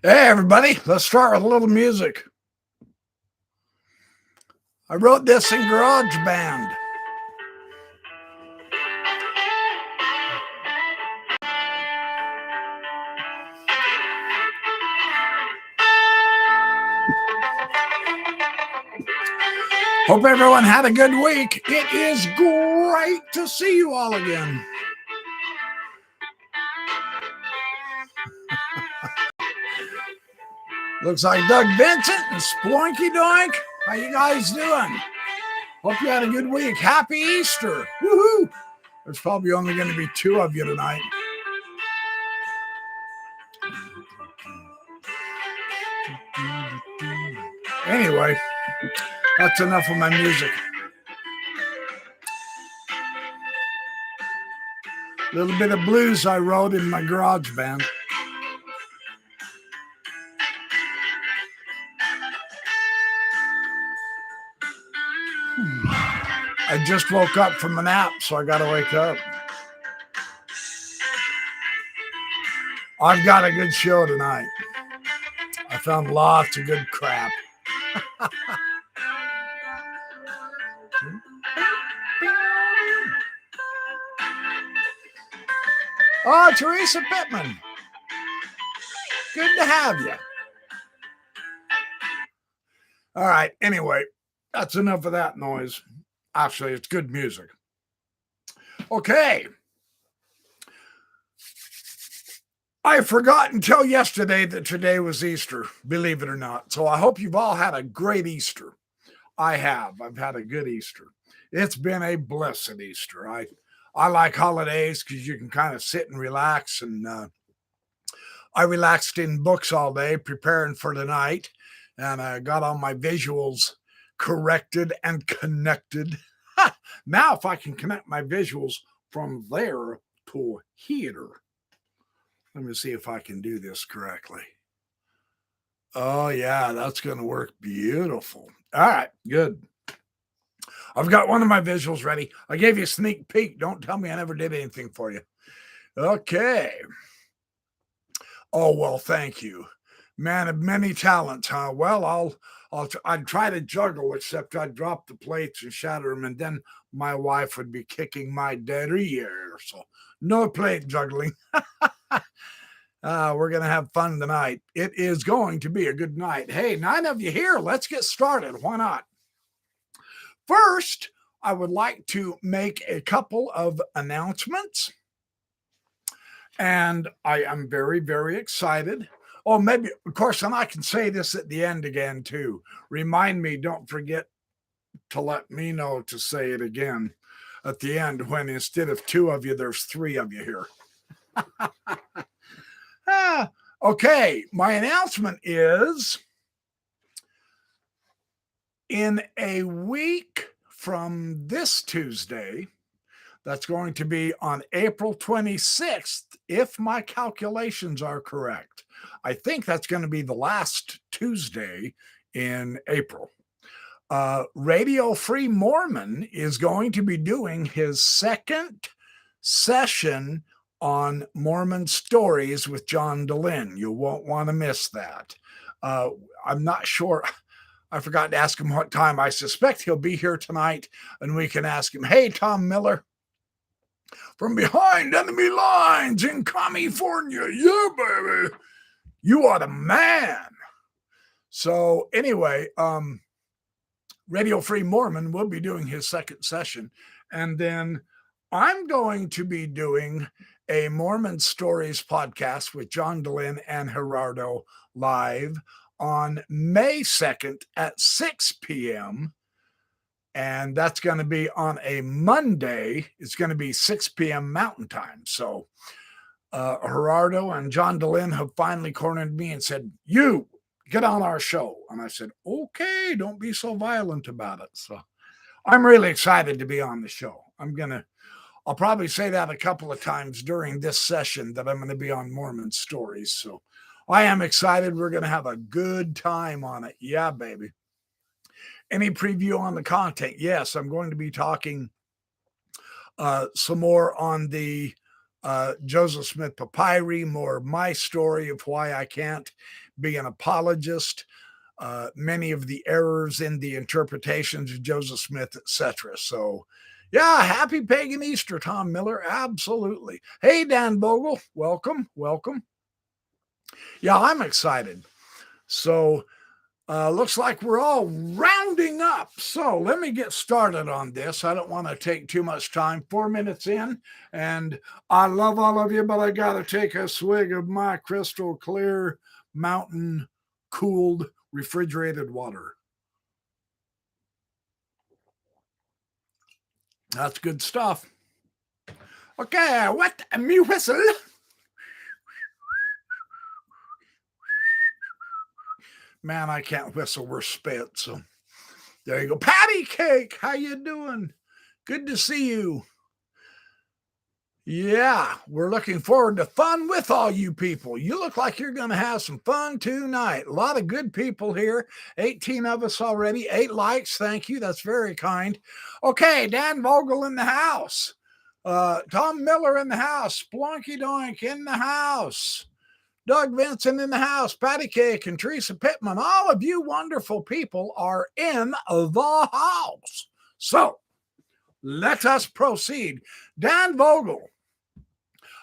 Hey, everybody, let's start with a little music. I wrote this in GarageBand. Hope everyone had a good week. It is great to see you all again. Looks like Doug Vincent and Sploinky Doink. How you guys doing? Hope you had a good week. Happy Easter. Woohoo! There's probably only going to be 2 of you tonight. Anyway, that's enough of my music. A little bit of blues I wrote in my GarageBand. I just woke up from a nap, so I got to wake up. I've got a good show tonight. I found lots of good crap. Oh, Teresa Pittman. Good to have you. All right. Anyway, that's enough of that noise. Actually, it's good music. Okay. I forgot until yesterday that today was Easter, believe it or not. So I hope you've all had a great Easter. I have. I've had a good Easter. It's been a blessed Easter. I like holidays because you can kind of sit and relax. And I relaxed in books all day, preparing for tonight. And I got all my visuals corrected and connected. Now, if I can connect my visuals from there to here, let me see if I can do this correctly. Oh, yeah, that's going to work beautiful. All right, good. I've got one of my visuals ready. I gave you a sneak peek. Don't tell me I never did anything for you. Okay. Oh, well, thank you. Man of many talents, huh? Well, I'd try to juggle, except I'd drop the plates and shatter them, and then my wife would be kicking my derriere. So no plate juggling. We're going to have fun tonight. It is going to be a good night. Hey, 9 of you here. Let's get started. Why not? First, I would like to make a couple of announcements. And I am very, very excited. Oh, maybe, of course, and I can say this at the end again, too. Remind me, don't forget to let me know to say it again at the end when instead of 2 of you, there's 3 of you here. Okay, my announcement is in a week from this Tuesday, that's going to be on April 26th, if my calculations are correct. I think that's going to be the last Tuesday in April. Radio Free Mormon is going to be doing his second session on Mormon stories with John DeLynn. You won't want to miss that. I'm not sure. I forgot to ask him what time. I suspect he'll be here tonight, and we can ask him, hey, Tom Miller, from behind enemy lines in California. Yeah, baby. You are the man. So anyway, Radio Free Mormon will be doing his second session. And then I'm going to be doing a Mormon Stories podcast with John DeLynn and Gerardo live on May 2nd at 6 p.m., and that's going to be on a Monday. It's going to be 6 p.m. Mountain Time. So Gerardo and John DeLynn have finally cornered me and said, you get on our show. And I said, okay, don't be so violent about it. So I'm really excited to be on the show. I'll probably say that a couple of times during this session that I'm going to be on Mormon Stories. So I am excited. We're going to have a good time on it. Yeah, baby. Any preview on the content? Yes, I'm going to be talking some more on the Joseph Smith Papyri, more my story of why I can't be an apologist, many of the errors in the interpretations of Joseph Smith, etc. So, yeah, happy pagan Easter, Tom Miller. Absolutely. Hey, Dan Vogerl, welcome, welcome. Yeah, I'm excited. So, looks like we're all rounding up. So let me get started on this. I don't want to take too much time. 4 minutes in, and I love all of you, but I got to take a swig of my crystal clear mountain cooled refrigerated water. That's good stuff. Okay, wet me whistle. Man, I can't whistle. We're spit. So there you go. Patty Cake, how you doing? Good to see you. Yeah, we're looking forward to fun with all you people. You look like you're going to have some fun tonight. A lot of good people here. 18 of us already. 8 likes. Thank you. That's very kind. Okay, Dan Vogerl in the house. Tom Miller in the house. Splunky Doink in the house. Doug Vincent in the house. Patty Cake and Teresa Pittman. All of you wonderful people are in the house. So let us proceed. Dan Vogerl.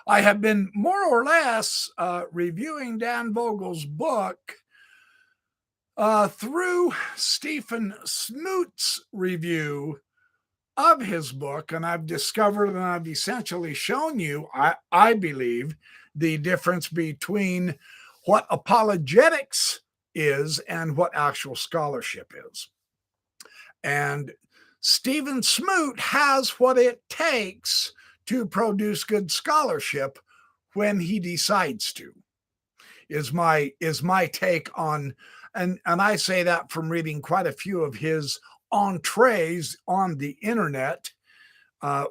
I have been more or less reviewing Dan Vogel's book through Stephen Smoot's review of his book, and I've discovered and I've essentially shown you, I believe, the difference between what apologetics is and what actual scholarship is. And Stephen Smoot has what it takes to produce good scholarship when he decides to, is my take on, and I say that from reading quite a few of his entrees on the internet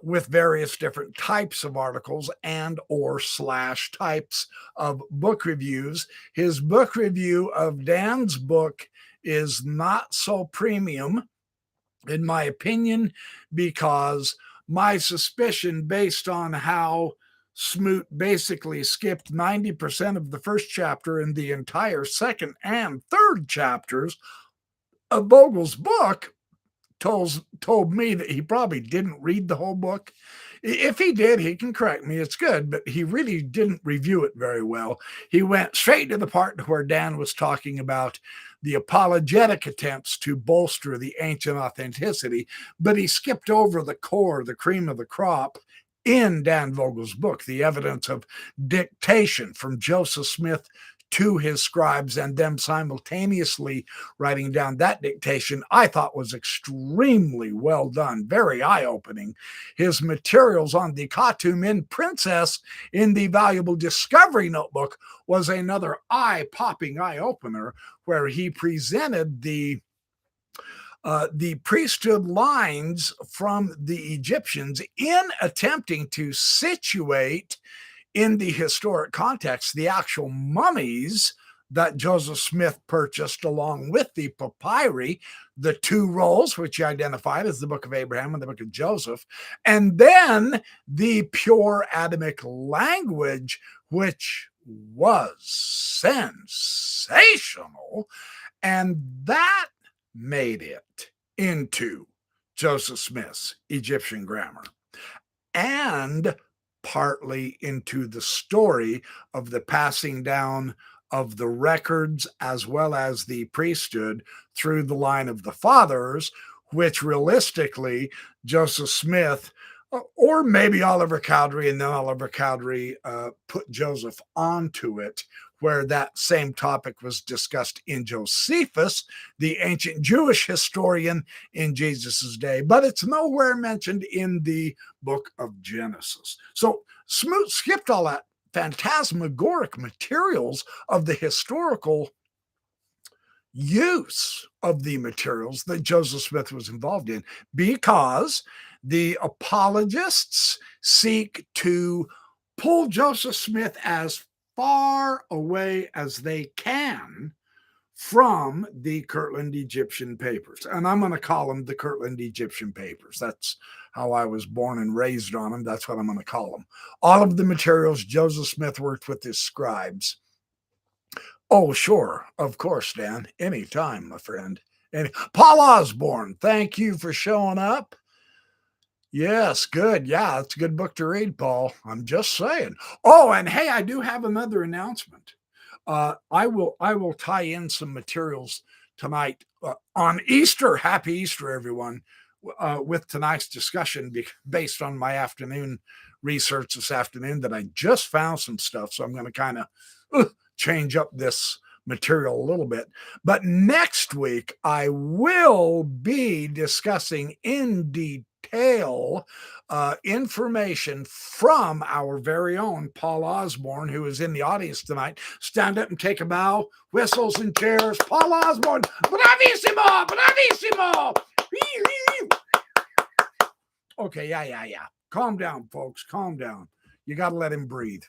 with various different types of articles and or / types of book reviews. His book review of Dan's book is not so premium, in my opinion, because my suspicion, based on how Smoot basically skipped 90% of the first chapter and the entire second and third chapters of Vogel's book, told me that he probably didn't read the whole book. If he did, he can correct me. It's good, but he really didn't review it very well. He went straight to the part where Dan was talking about the apologetic attempts to bolster the ancient authenticity, but he skipped over the core, the cream of the crop in Dan Vogel's book, the evidence of dictation from Joseph Smith to his scribes and them simultaneously writing down that dictation. I thought was extremely well done, very eye-opening. His materials on the Khatu Min princess in the valuable Discovery Notebook was another eye-popping eye-opener, where he presented the priesthood lines from the Egyptians in attempting to situate in the historic context the actual mummies that Joseph Smith purchased along with the papyri, the 2 rolls, which he identified as the Book of Abraham and the Book of Joseph, and then the pure Adamic language, which was sensational. And that made it into Joseph Smith's Egyptian grammar, and partly into the story of the passing down of the records as well as the priesthood through the line of the fathers, which realistically Joseph Smith, or maybe Oliver Cowdery, and then Oliver Cowdery put Joseph onto it, where that same topic was discussed in Josephus, the ancient Jewish historian in Jesus's day, but it's nowhere mentioned in the book of Genesis. So Smoot skipped all that phantasmagoric materials of the historical use of the materials that Joseph Smith was involved in, because the apologists seek to pull Joseph Smith as far away as they can from the Kirtland Egyptian papers. And I'm going to call them the Kirtland Egyptian papers. That's how I was born and raised on them. That's what I'm going to call them. All of the materials Joseph Smith worked with his scribes. Oh, sure. Of course, Dan. Anytime, my friend. Paul Osborne, thank you for showing up. Yes, good. Yeah, it's a good book to read, Paul. I'm just saying. Oh, and hey, I do have another announcement. I will tie in some materials tonight on Easter. Happy Easter, everyone! With tonight's discussion, based on my afternoon research this afternoon, that I just found some stuff. So I'm going to kind of change up this material a little bit. But next week, I will be discussing in detail information from our very own Paul Osborne, who is in the audience tonight. Stand up and take a bow, whistles and chairs. Paul Osborne, bravissimo, bravissimo. Okay, yeah. Calm down, folks. Calm down. You got to let him breathe.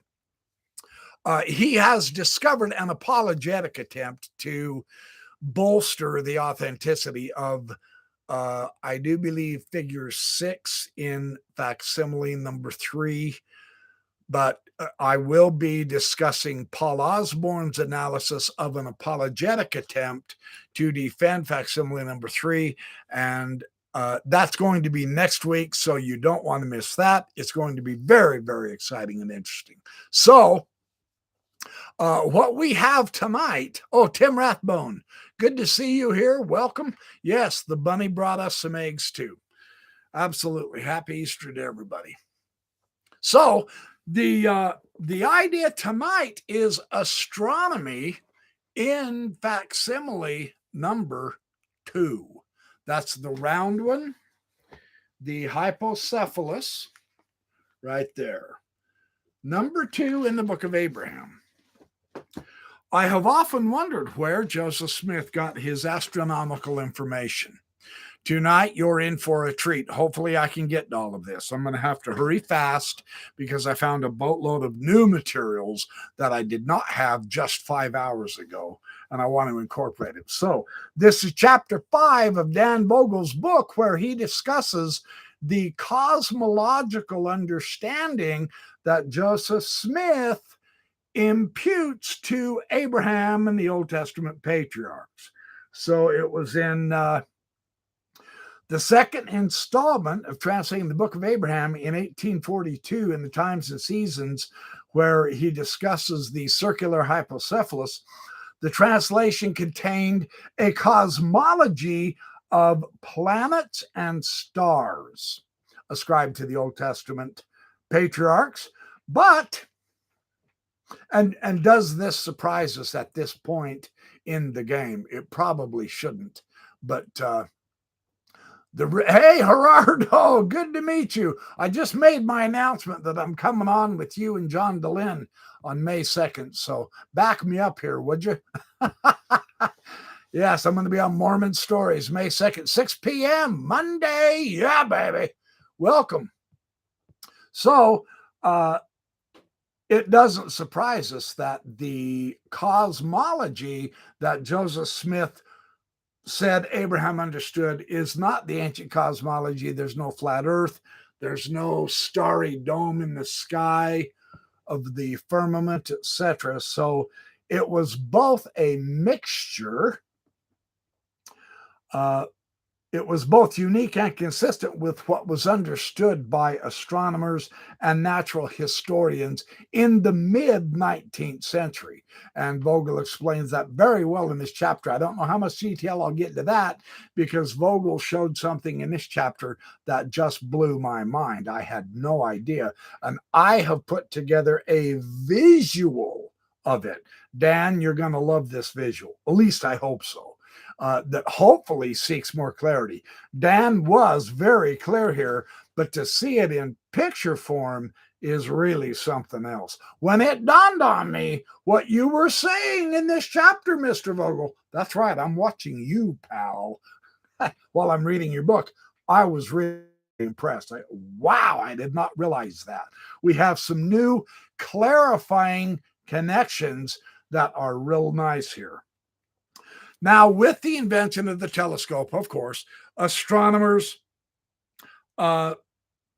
He has discovered an apologetic attempt to bolster the authenticity of, I do believe, figure 6 in facsimile number 3. But I will be discussing Paul Osborne's analysis of an apologetic attempt to defend facsimile number 3. And that's going to be next week, so you don't want to miss that. It's going to be very, very exciting and interesting. So, what we have tonight, Tim Rathbone, good to see you here. Welcome. Yes, the bunny brought us some eggs too. Absolutely. Happy Easter to everybody. So the idea tonight is astronomy in facsimile number 2. That's the round one, the hypocephalus, right there. Number 2 in the Book of Abraham. I have often wondered where Joseph Smith got his astronomical information. Tonight, you're in for a treat. Hopefully, I can get all of this. I'm going to have to hurry fast because I found a boatload of new materials that I did not have just 5 hours ago, and I want to incorporate it. So, this is chapter 5 of Dan Vogerl's book, where he discusses the cosmological understanding that Joseph Smith imputes to Abraham and the Old Testament patriarchs. So it was in the second installment of translating the Book of Abraham in 1842 in the Times and Seasons, where he discusses the circular hypocephalus. The translation contained a cosmology of planets and stars ascribed to the Old Testament patriarchs, but and does this surprise us at this point in the game? It probably shouldn't. But hey, Gerardo, good to meet you. I just made my announcement that I'm coming on with you and John DeLynn on May 2nd. So back me up here, would you? Yes, I'm going to be on Mormon Stories May 2nd, 6 p.m. Monday. Yeah, baby. Welcome. So, it doesn't surprise us that the cosmology that Joseph Smith said Abraham understood is not the ancient cosmology. There's no flat earth. There's no starry dome in the sky of the firmament, etc. So it was both a mixture. It was both unique and consistent with what was understood by astronomers and natural historians in the mid-19th century. And Vogerl explains that very well in this chapter. I don't know how much detail I'll get into that because Vogerl showed something in this chapter that just blew my mind. I had no idea. And I have put together a visual of it. Dan, you're going to love this visual. At least I hope so. That hopefully seeks more clarity. Dan was very clear here, but to see it in picture form is really something else. When it dawned on me what you were saying in this chapter, Mr. Vogerl, that's right, I'm watching you, pal, while I'm reading your book, I was really impressed. Wow, I did not realize that. We have some new clarifying connections that are real nice here. Now, with the invention of the telescope, of course, astronomers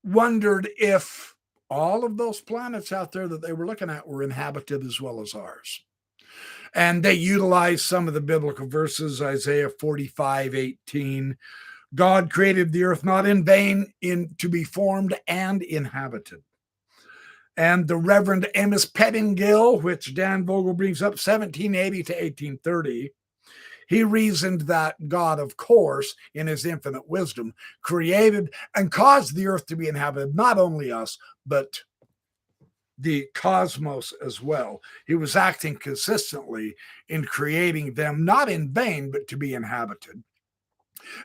wondered if all of those planets out there that they were looking at were inhabited as well as ours. And they utilized some of the biblical verses, Isaiah 45:18. God created the earth not in vain, to be formed and inhabited. And the Reverend Amos Pettingill, which Dan Vogerl brings up, 1780 to 1830, he reasoned that God, of course, in his infinite wisdom, created and caused the earth to be inhabited, not only us, but the cosmos as well. He was acting consistently in creating them, not in vain, but to be inhabited.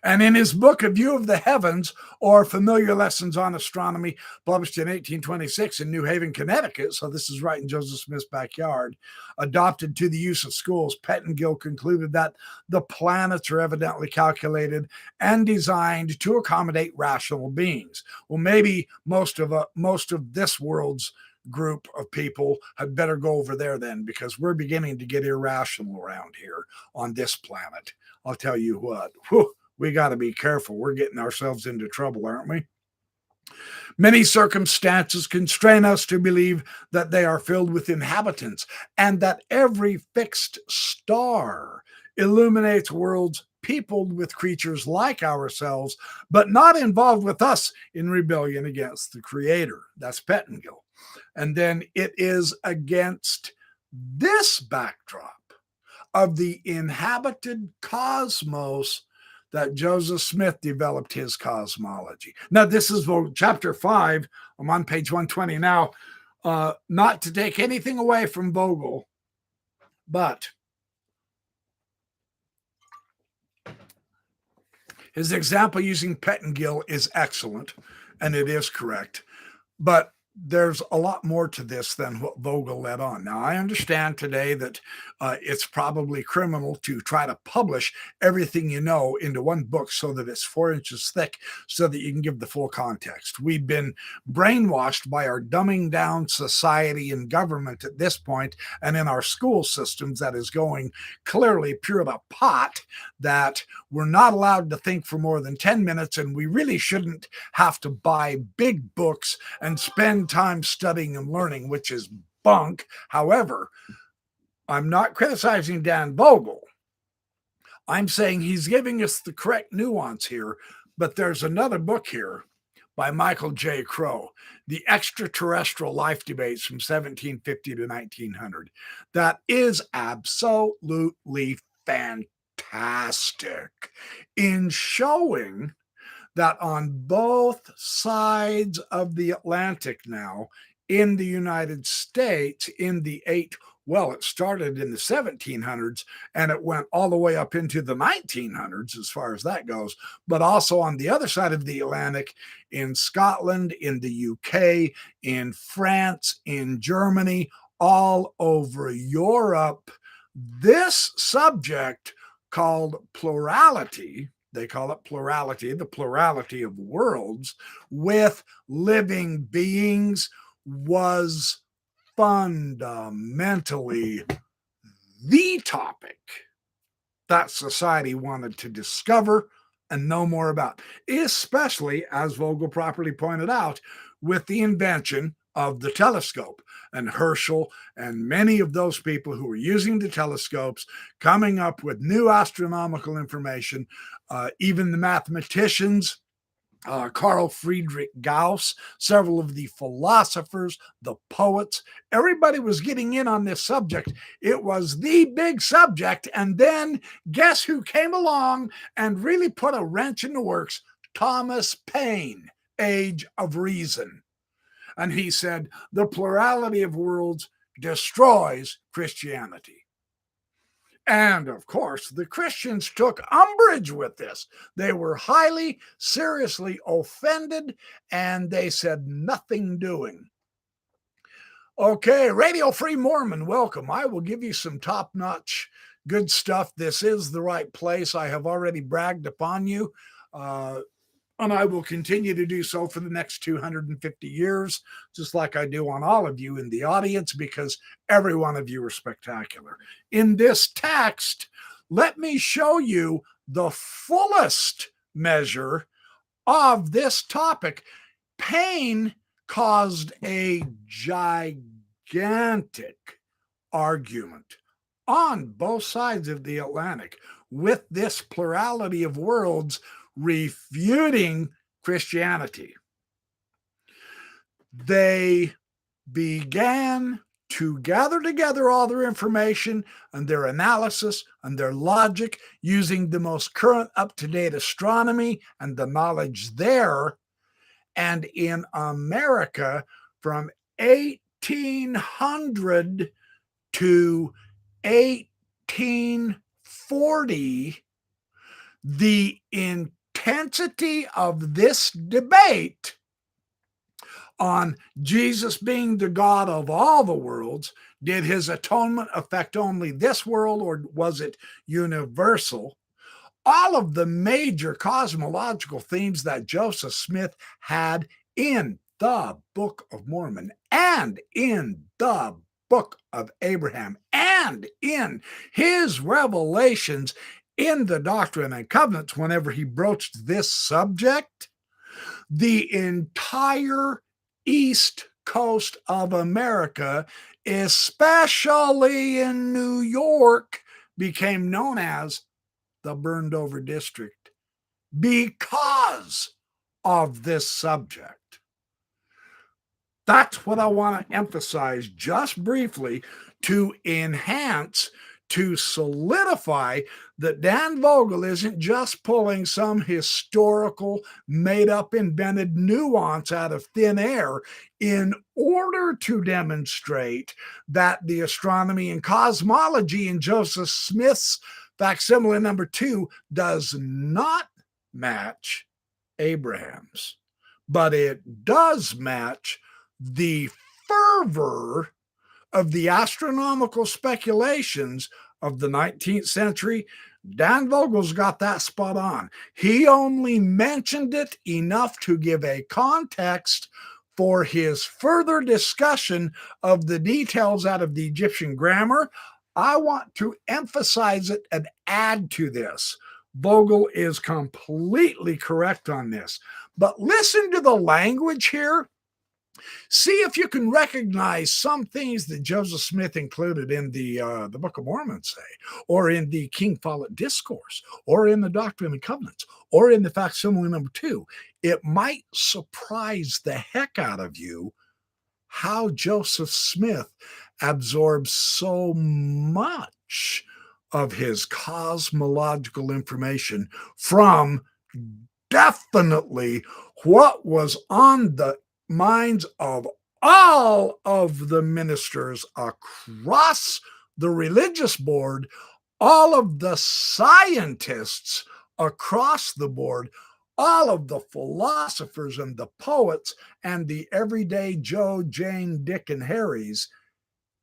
And in his book, A View of the Heavens, or Familiar Lessons on Astronomy, published in 1826 in New Haven, Connecticut, so this is right in Joseph Smith's backyard, adopted to the use of schools, Pettingill concluded that the planets are evidently calculated and designed to accommodate rational beings. Well, maybe most of this world's group of people had better go over there then, because we're beginning to get irrational around here on this planet. I'll tell you what, we got to be careful. We're getting ourselves into trouble, aren't we? Many circumstances constrain us to believe that they are filled with inhabitants and that every fixed star illuminates worlds peopled with creatures like ourselves, but not involved with us in rebellion against the Creator. That's Pettingill. And then it is against this backdrop of the inhabited cosmos that Joseph Smith developed his cosmology. Now, this is chapter 5. I'm on page 120 now. Not to take anything away from Vogerl, but his example using Pettingill is excellent, and it is correct. But there's a lot more to this than what Vogerl led on. Now, I understand today that it's probably criminal to try to publish everything you know into one book so that it's 4 inches thick so that you can give the full context. We've been brainwashed by our dumbing down society and government at this point, and in our school systems that is going clearly pure to pot, that we're not allowed to think for more than 10 minutes, and we really shouldn't have to buy big books and spend time studying and learning, which is bunk. However, I'm not criticizing Dan Vogerl. I'm saying he's giving us the correct nuance here, but there's another book here by Michael J. Crow, The Extraterrestrial Life Debates from 1750 to 1900, that is absolutely fantastic in showing that on both sides of the Atlantic now, in the United States, in the it started in the 1700s and it went all the way up into the 1900s as far as that goes, but also on the other side of the Atlantic, in Scotland, in the UK, in France, in Germany, all over Europe, this subject called plurality, they call it plurality, the plurality of worlds with living beings, was fundamentally the topic that society wanted to discover and know more about, especially, as Vogerl properly pointed out, with the invention of the telescope, and Herschel and many of those people who were using the telescopes, coming up with new astronomical information, even the mathematicians, Carl Friedrich Gauss, several of the philosophers, the poets, everybody was getting in on this subject. It was the big subject. And then guess who came along and really put a wrench in the works? Thomas Paine, Age of Reason. And he said, the plurality of worlds destroys Christianity. And of course, the Christians took umbrage with this. They were highly, seriously offended, and they said nothing doing. Okay, Radio Free Mormon, welcome. I will give you some top-notch good stuff. This is the right place. I have already bragged upon you. And I will continue to do so for the next 250 years, just like I do on all of you in the audience, because every one of you are spectacular. In this text, let me show you the fullest measure of this topic. Paine caused a gigantic argument on both sides of the Atlantic with this plurality of worlds refuting Christianity. They began to gather together all their information and their analysis and their logic using the most current up-to-date astronomy and the knowledge there. And in America, from 1800 to 1840, the intensity of this debate on Jesus being the God of all the worlds, did his atonement affect only this world or was it universal? All of the major cosmological themes that Joseph Smith had in the Book of Mormon and in the Book of Abraham and in his revelations in the Doctrine and Covenants, whenever he broached this subject, the entire East Coast of America, especially in New York, became known as the burned over district because of this subject. That's what I want to emphasize just briefly to enhance, to solidify that Dan Vogerl isn't just pulling some historical, made-up, invented nuance out of thin air in order to demonstrate that the astronomy and cosmology in Joseph Smith's facsimile number 2 does not match Abraham's, but it does match the fervor of the astronomical speculations of the 19th century. Dan Vogel's got that spot on. He only mentioned it enough to give a context for his further discussion of the details out of the Egyptian grammar. I want to emphasize it and add to this. Vogel is completely correct on this. But listen to the language here. See if you can recognize some things that Joseph Smith included in the Book of Mormon, say, or in the King Follett Discourse, or in the Doctrine and Covenants, or in the facsimile number 2. It might surprise the heck out of you how Joseph Smith absorbs so much of his cosmological information from definitely what was on the minds of all of the ministers across the religious board, all of the scientists across the board, all of the philosophers and the poets and the everyday Joe, Jane, Dick, and Harrys.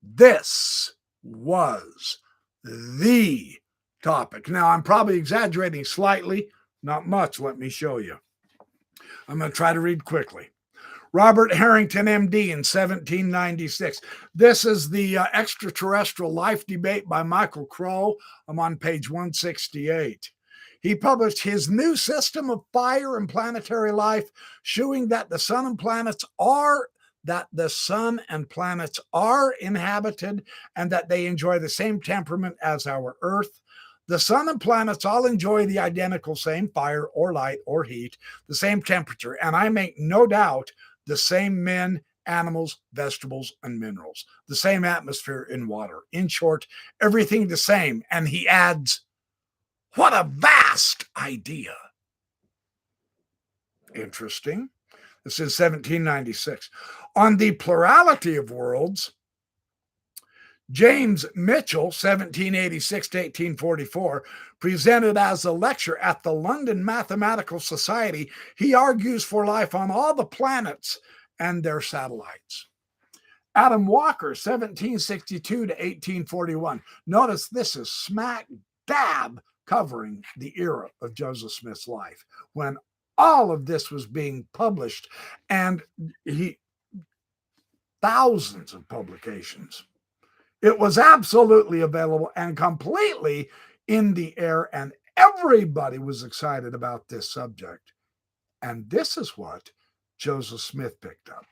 This was the topic. Now, I'm probably exaggerating slightly, not much. Let me show you. I'm going to try to read quickly. Robert Harrington, MD, in 1796. This is the extraterrestrial life debate by Michael Crow. I'm on page 168. He published his new system of fire and planetary life, showing that the sun and planets are inhabited and that they enjoy the same temperament as our Earth. The sun and planets all enjoy the identical same fire or light or heat, the same temperature, and I make no doubt the same men, animals, vegetables, and minerals, the same atmosphere and water. In short, everything the same. And he adds, what a vast idea. Interesting. This is 1796. On the plurality of worlds, James Mitchell, 1786 to 1844, presented as a lecture at the London Mathematical Society. He argues for life on all the planets and their satellites. Adam Walker, 1762 to 1841. Notice this is smack dab covering the era of Joseph Smith's life, when all of this was being published, and thousands of publications. It was absolutely available and completely in the air, and everybody was excited about this subject. And this is what Joseph Smith picked up.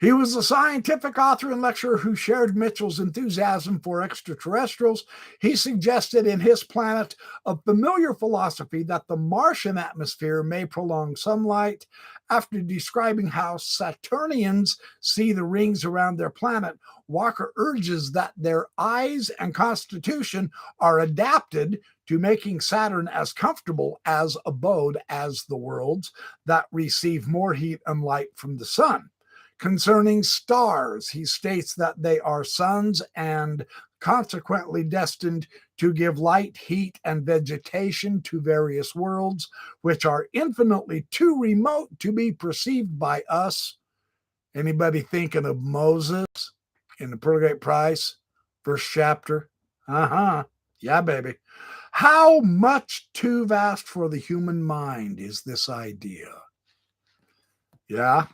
He was a scientific author and lecturer who shared Mitchell's enthusiasm for extraterrestrials. He suggested in his Planet of Familiar Philosophy that the Martian atmosphere may prolong sunlight. After describing how Saturnians see the rings around their planet, Walker urges that their eyes and constitution are adapted to making Saturn as comfortable as abode as the worlds that receive more heat and light from the sun. Concerning stars, he states that they are suns and consequently destined to give light, heat, and vegetation to various worlds, which are infinitely too remote to be perceived by us. Anybody thinking of Moses in the Pearl Great Price, first chapter? Yeah, baby. How much too vast for the human mind is this idea? Yeah.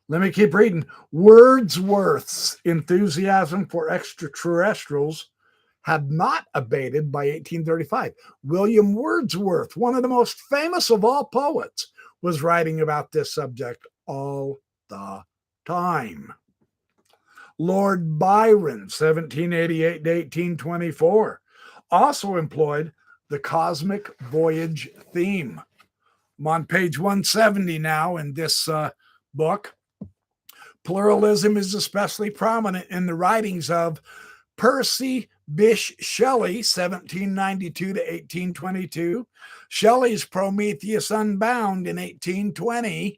Let me keep reading. Wordsworth's enthusiasm for extraterrestrials had not abated by 1835. William Wordsworth, one of the most famous of all poets, was writing about this subject all the time. Lord Byron, 1788 to 1824, also employed the cosmic voyage theme. I'm on page 170 now in this book. Pluralism is especially prominent in the writings of Percy Bysshe Shelley, 1792 to 1822. Shelley's Prometheus Unbound in 1820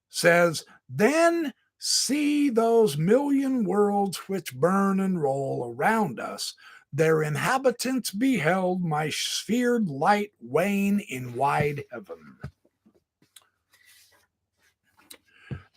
says, "Then see those million worlds which burn and roll around us. Their inhabitants beheld my sphered light wane in wide heaven."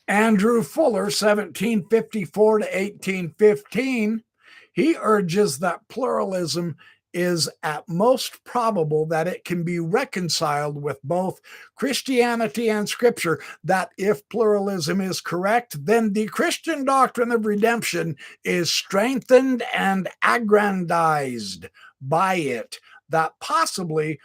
Andrew Fuller, 1754 to 1815, he urges that pluralism is at most probable that it can be reconciled with both Christianity and Scripture, that if pluralism is correct, then the Christian doctrine of redemption is strengthened and aggrandized by it, that possibly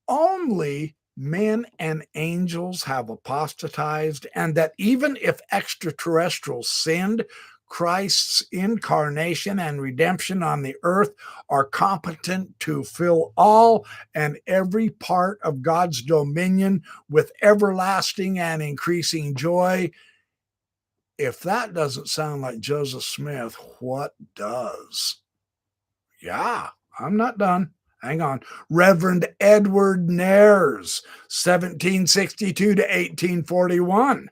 only men and angels have apostatized, and that even if extraterrestrials sinned, Christ's incarnation and redemption on the earth are competent to fill all and every part of God's dominion with everlasting and increasing joy. If that doesn't sound like Joseph Smith, what does? Yeah, I'm not done. Hang on. Reverend Edward Nares, 1762 to 1841,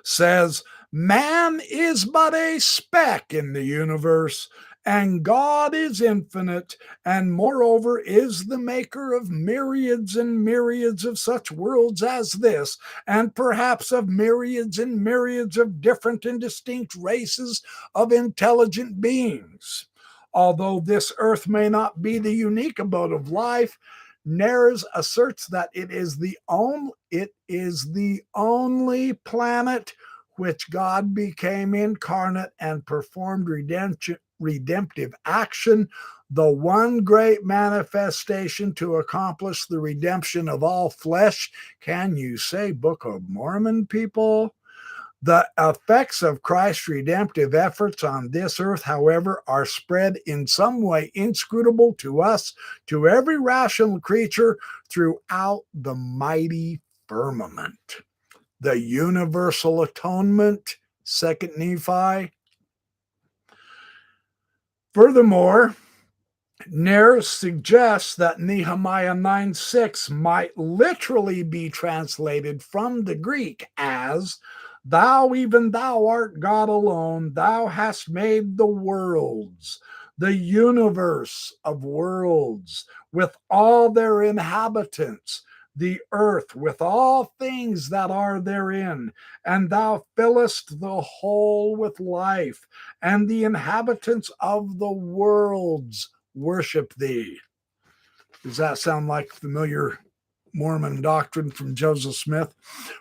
says, "Man is but a speck in the universe, and God is infinite, and moreover is the maker of myriads and myriads of such worlds as this, and perhaps of myriads and myriads of different and distinct races of intelligent beings. Although this earth may not be the unique abode of life, Nares asserts that it is the only planet which God became incarnate and performed redemptive action, the one great manifestation to accomplish the redemption of all flesh." Can you say Book of Mormon, people? The effects of Christ's redemptive efforts on this earth, however, are spread in some way inscrutable to us, to every rational creature, throughout the mighty firmament. The universal atonement, 2 Nephi. Furthermore, Nares suggests that Nehemiah 9:6 might literally be translated from the Greek as, "Thou, even thou art God alone, thou hast made the worlds, the universe of worlds, with all their inhabitants, the earth with all things that are therein, and thou fillest the whole with life, and the inhabitants of the worlds worship thee." Does that sound like familiar Mormon doctrine from Joseph Smith?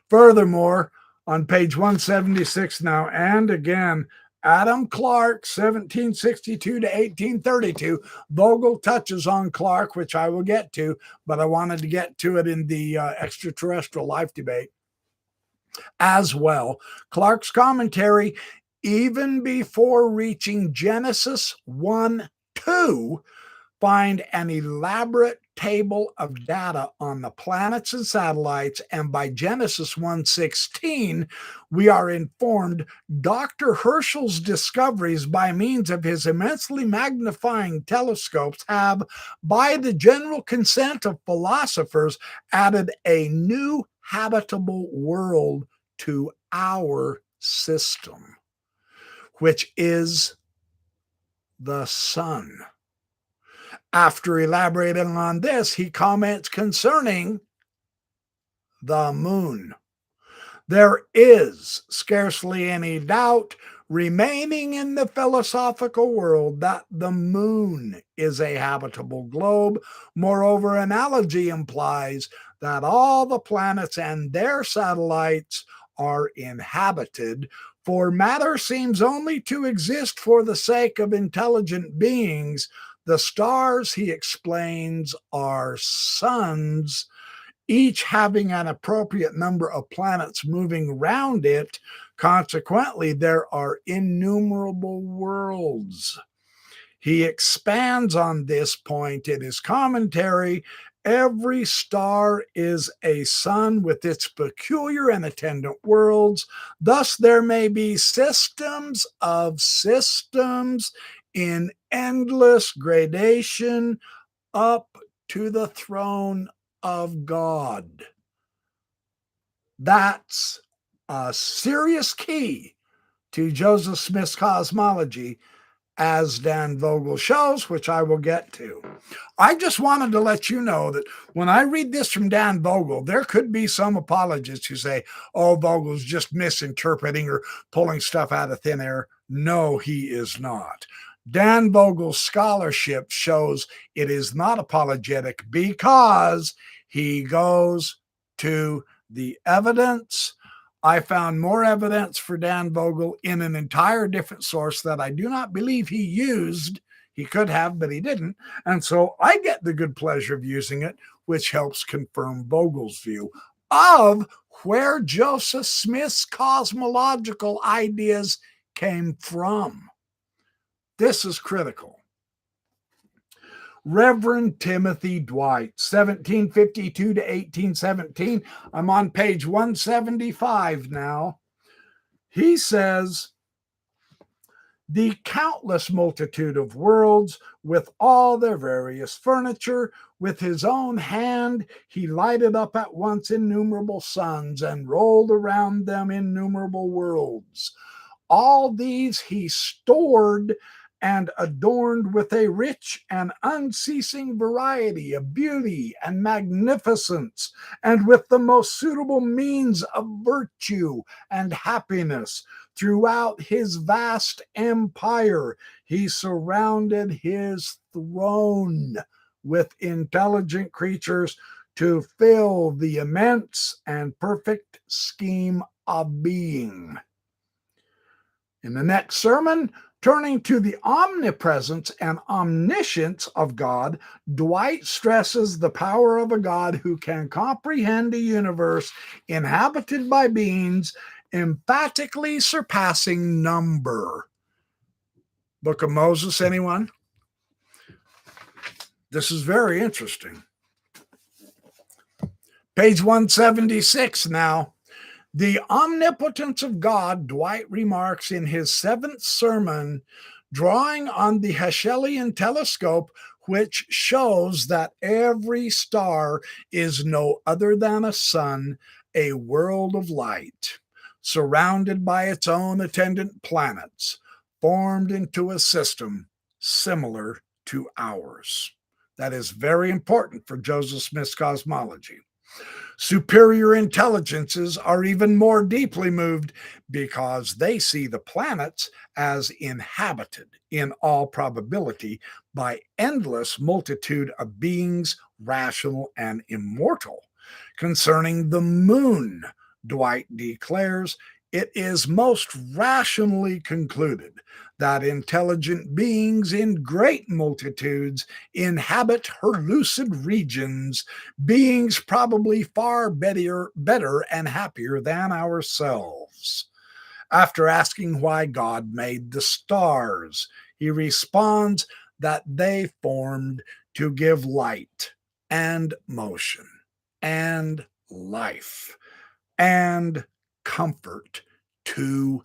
Furthermore, on page 176 now, and again, Adam Clark, 1762 to 1832. Vogel touches on Clark, which I will get to, but I wanted to get to it in the extraterrestrial life debate. As well, Clark's commentary, even before reaching Genesis 1 2, find an elaborate table of data on the planets and satellites, and by Genesis 1:16 we are informed Dr. Herschel's discoveries by means of his immensely magnifying telescopes have, by the general consent of philosophers, added a new habitable world to our system, which is the sun. After elaborating on this, he comments concerning the moon. There is scarcely any doubt remaining in the philosophical world that the moon is a habitable globe. Moreover, analogy implies that all the planets and their satellites are inhabited, for matter seems only to exist for the sake of intelligent beings. The stars, he explains, are suns, each having an appropriate number of planets moving round it. Consequently, there are innumerable worlds. He expands on this point in his commentary. Every star is a sun with its peculiar and attendant worlds. Thus, there may be systems of systems in endless gradation up to the throne of God. That's a serious key to Joseph Smith's cosmology, as Dan Vogerl shows, which I will get to. I just wanted to let you know that when I read this from Dan Vogerl, there could be some apologists who say, oh, Vogel's just misinterpreting or pulling stuff out of thin air. No, he is not. Dan Vogel's scholarship shows it is not apologetic because he goes to the evidence. I found more evidence for Dan Vogerl in an entire different source that I do not believe he used. He could have, but he didn't. And so I get the good pleasure of using it, which helps confirm Vogel's view of where Joseph Smith's cosmological ideas came from. This is critical. Reverend Timothy Dwight, 1752 to 1817. I'm on page 175 now. He says, the countless multitude of worlds, with all their various furniture, with his own hand he lighted up at once innumerable suns and rolled around them innumerable worlds. All these he stored and adorned with a rich and unceasing variety of beauty and magnificence, and with the most suitable means of virtue and happiness. Throughout his vast empire, he surrounded his throne with intelligent creatures to fill the immense and perfect scheme of being. In the next sermon, turning to the omnipresence and omniscience of God, Dwight stresses the power of a God who can comprehend a universe inhabited by beings emphatically surpassing number. Book of Moses, anyone? This is very interesting. Page 176 now. The omnipotence of God, Dwight remarks in his seventh sermon, drawing on the Herschelian telescope, which shows that every star is no other than a sun, a world of light, surrounded by its own attendant planets, formed into a system similar to ours. That is very important for Joseph Smith's cosmology. Superior intelligences are even more deeply moved because they see the planets as inhabited, in all probability, by endless multitude of beings, rational and immortal. Concerning the moon, Dwight declares, It is most rationally concluded that intelligent beings in great multitudes inhabit her lucid regions, beings probably far better and happier than ourselves. After asking why God made the stars, he responds that they formed to give light and motion and life and comfort to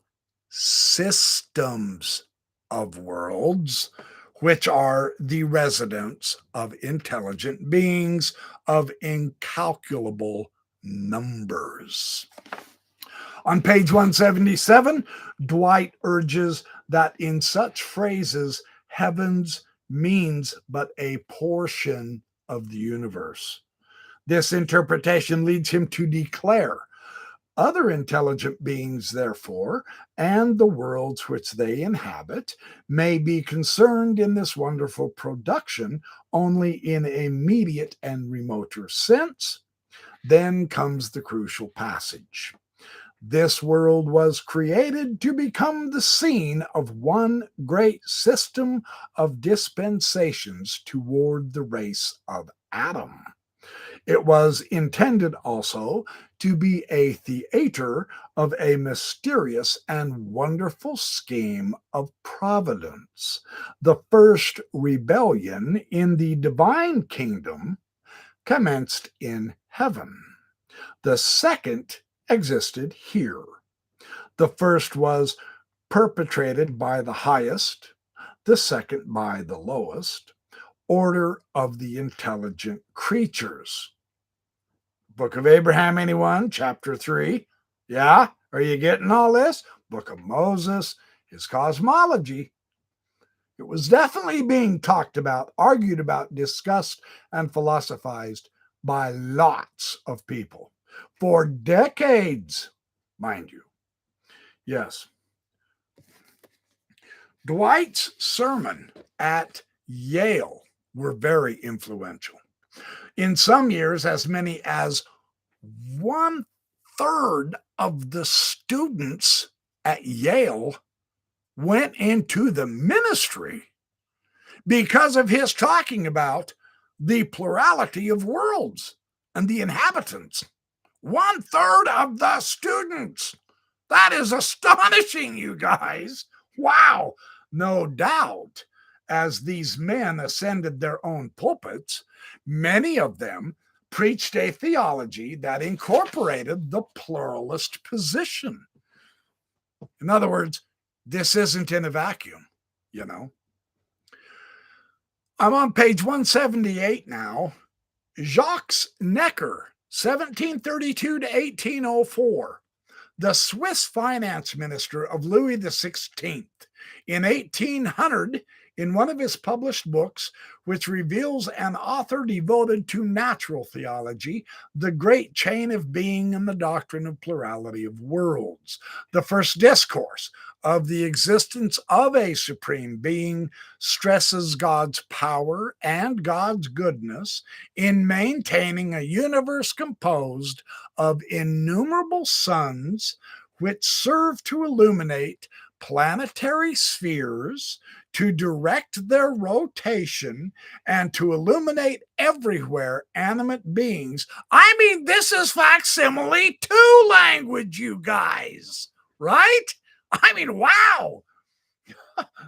systems of worlds, which are the residence of intelligent beings of incalculable numbers. On page 177, Dwight urges that in such phrases, heavens means but a portion of the universe. This interpretation leads him to declare other intelligent beings, therefore, and the worlds which they inhabit, may be concerned in this wonderful production only in immediate and remoter sense. Then comes the crucial passage. This world was created to become the scene of one great system of dispensations toward the race of Adam. It was intended also to be a theater of a mysterious and wonderful scheme of providence. The first rebellion in the divine kingdom commenced in heaven. The second existed here. The first was perpetrated by the highest, the second by the lowest order of the intelligent creatures. Book of Abraham, anyone? Chapter 3. Yeah? Are you getting all this? Book of Moses, his cosmology. It was definitely being talked about, argued about, discussed, and philosophized by lots of people for decades, mind you. Yes. Dwight's sermon at Yale were very influential. In some years, as many as 1/3 of the students at Yale went into the ministry because of his talking about the plurality of worlds and the inhabitants. 1/3 of the students. That is astonishing, you guys. Wow. No doubt, as these men ascended their own pulpits, many of them preached a theology that incorporated the pluralist position. In other words, this isn't in a vacuum, you know. I'm on page 178 now. Jacques Necker, 1732 to 1804, the Swiss finance minister of Louis XVI. In 1800, in one of his published books, which reveals an author devoted to natural theology, the great chain of being and the doctrine of plurality of worlds. The first discourse of the existence of a supreme being stresses God's power and God's goodness in maintaining a universe composed of innumerable suns which serve to illuminate planetary spheres, to direct their rotation, and to illuminate everywhere animate beings. I mean, this is facsimile 2 language, you guys, right? I mean, wow.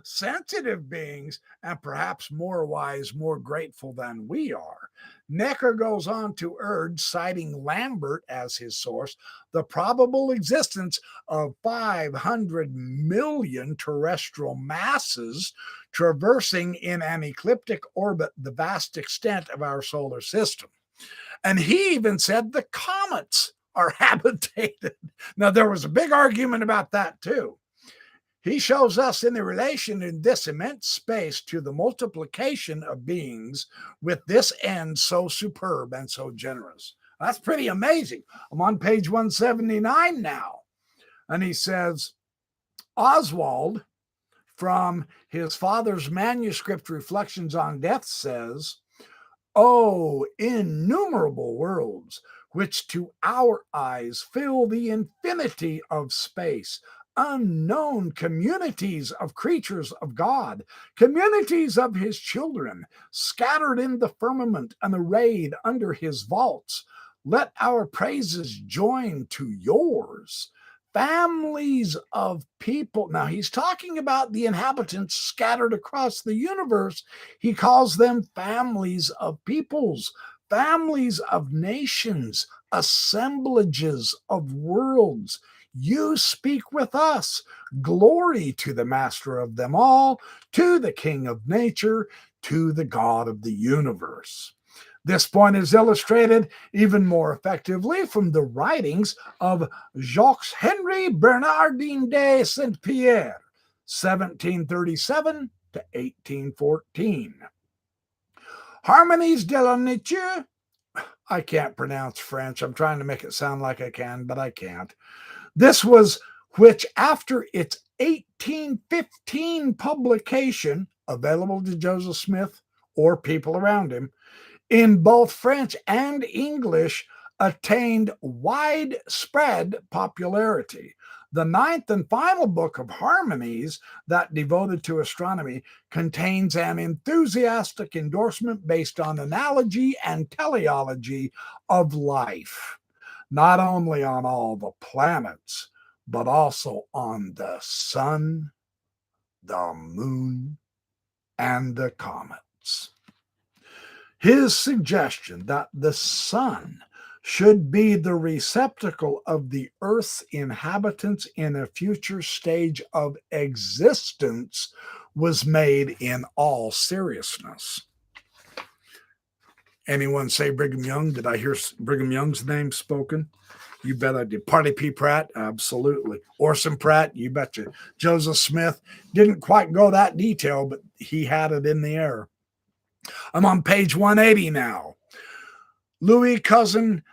Sensitive beings, and perhaps more wise, more grateful than we are. Necker goes on to urge, citing Lambert as his source, the probable existence of 500 million terrestrial masses traversing in an ecliptic orbit the vast extent of our solar system. And he even said the comets are habitated. Now, there was a big argument about that too. He shows us in the relation in this immense space to the multiplication of beings with this end so superb and so generous. That's pretty amazing. I'm on page 179 now. And he says, Oswald, from his father's manuscript Reflections on Death, says, "Oh, innumerable worlds, which to our eyes fill the infinity of space, unknown communities of creatures of God, communities of his children, scattered in the firmament and arrayed under his vaults. Let our praises join to yours. Families of people. Now, he's talking about the inhabitants scattered across the universe. He calls them families of peoples, families of nations, assemblages of worlds. You speak with us. Glory to the master of them all, to the king of nature, to the God of the universe. This point is illustrated even more effectively from the writings of Jacques-Henri Bernardin de Saint-Pierre, 1737 to 1814. Harmonies de la nature. I can't pronounce French. I'm trying to make it sound like I can, but I can't. This was which, after its 1815 publication, available to Joseph Smith or people around him, in both French and English, attained widespread popularity. The ninth and final book of Harmonies, that devoted to astronomy, contains an enthusiastic endorsement based on analogy and teleology of life, not only on all the planets, but also on the sun, the moon, and the comets. His suggestion that the sun should be the receptacle of the Earth's inhabitants in a future stage of existence was made in all seriousness. Anyone say Brigham Young? Did I hear Brigham Young's name spoken? You bet I did. Parley P. Pratt? Absolutely. Orson Pratt? You betcha. Joseph Smith? Didn't quite go that detail, but he had it in the air. I'm on page 180 now. Louis Cousin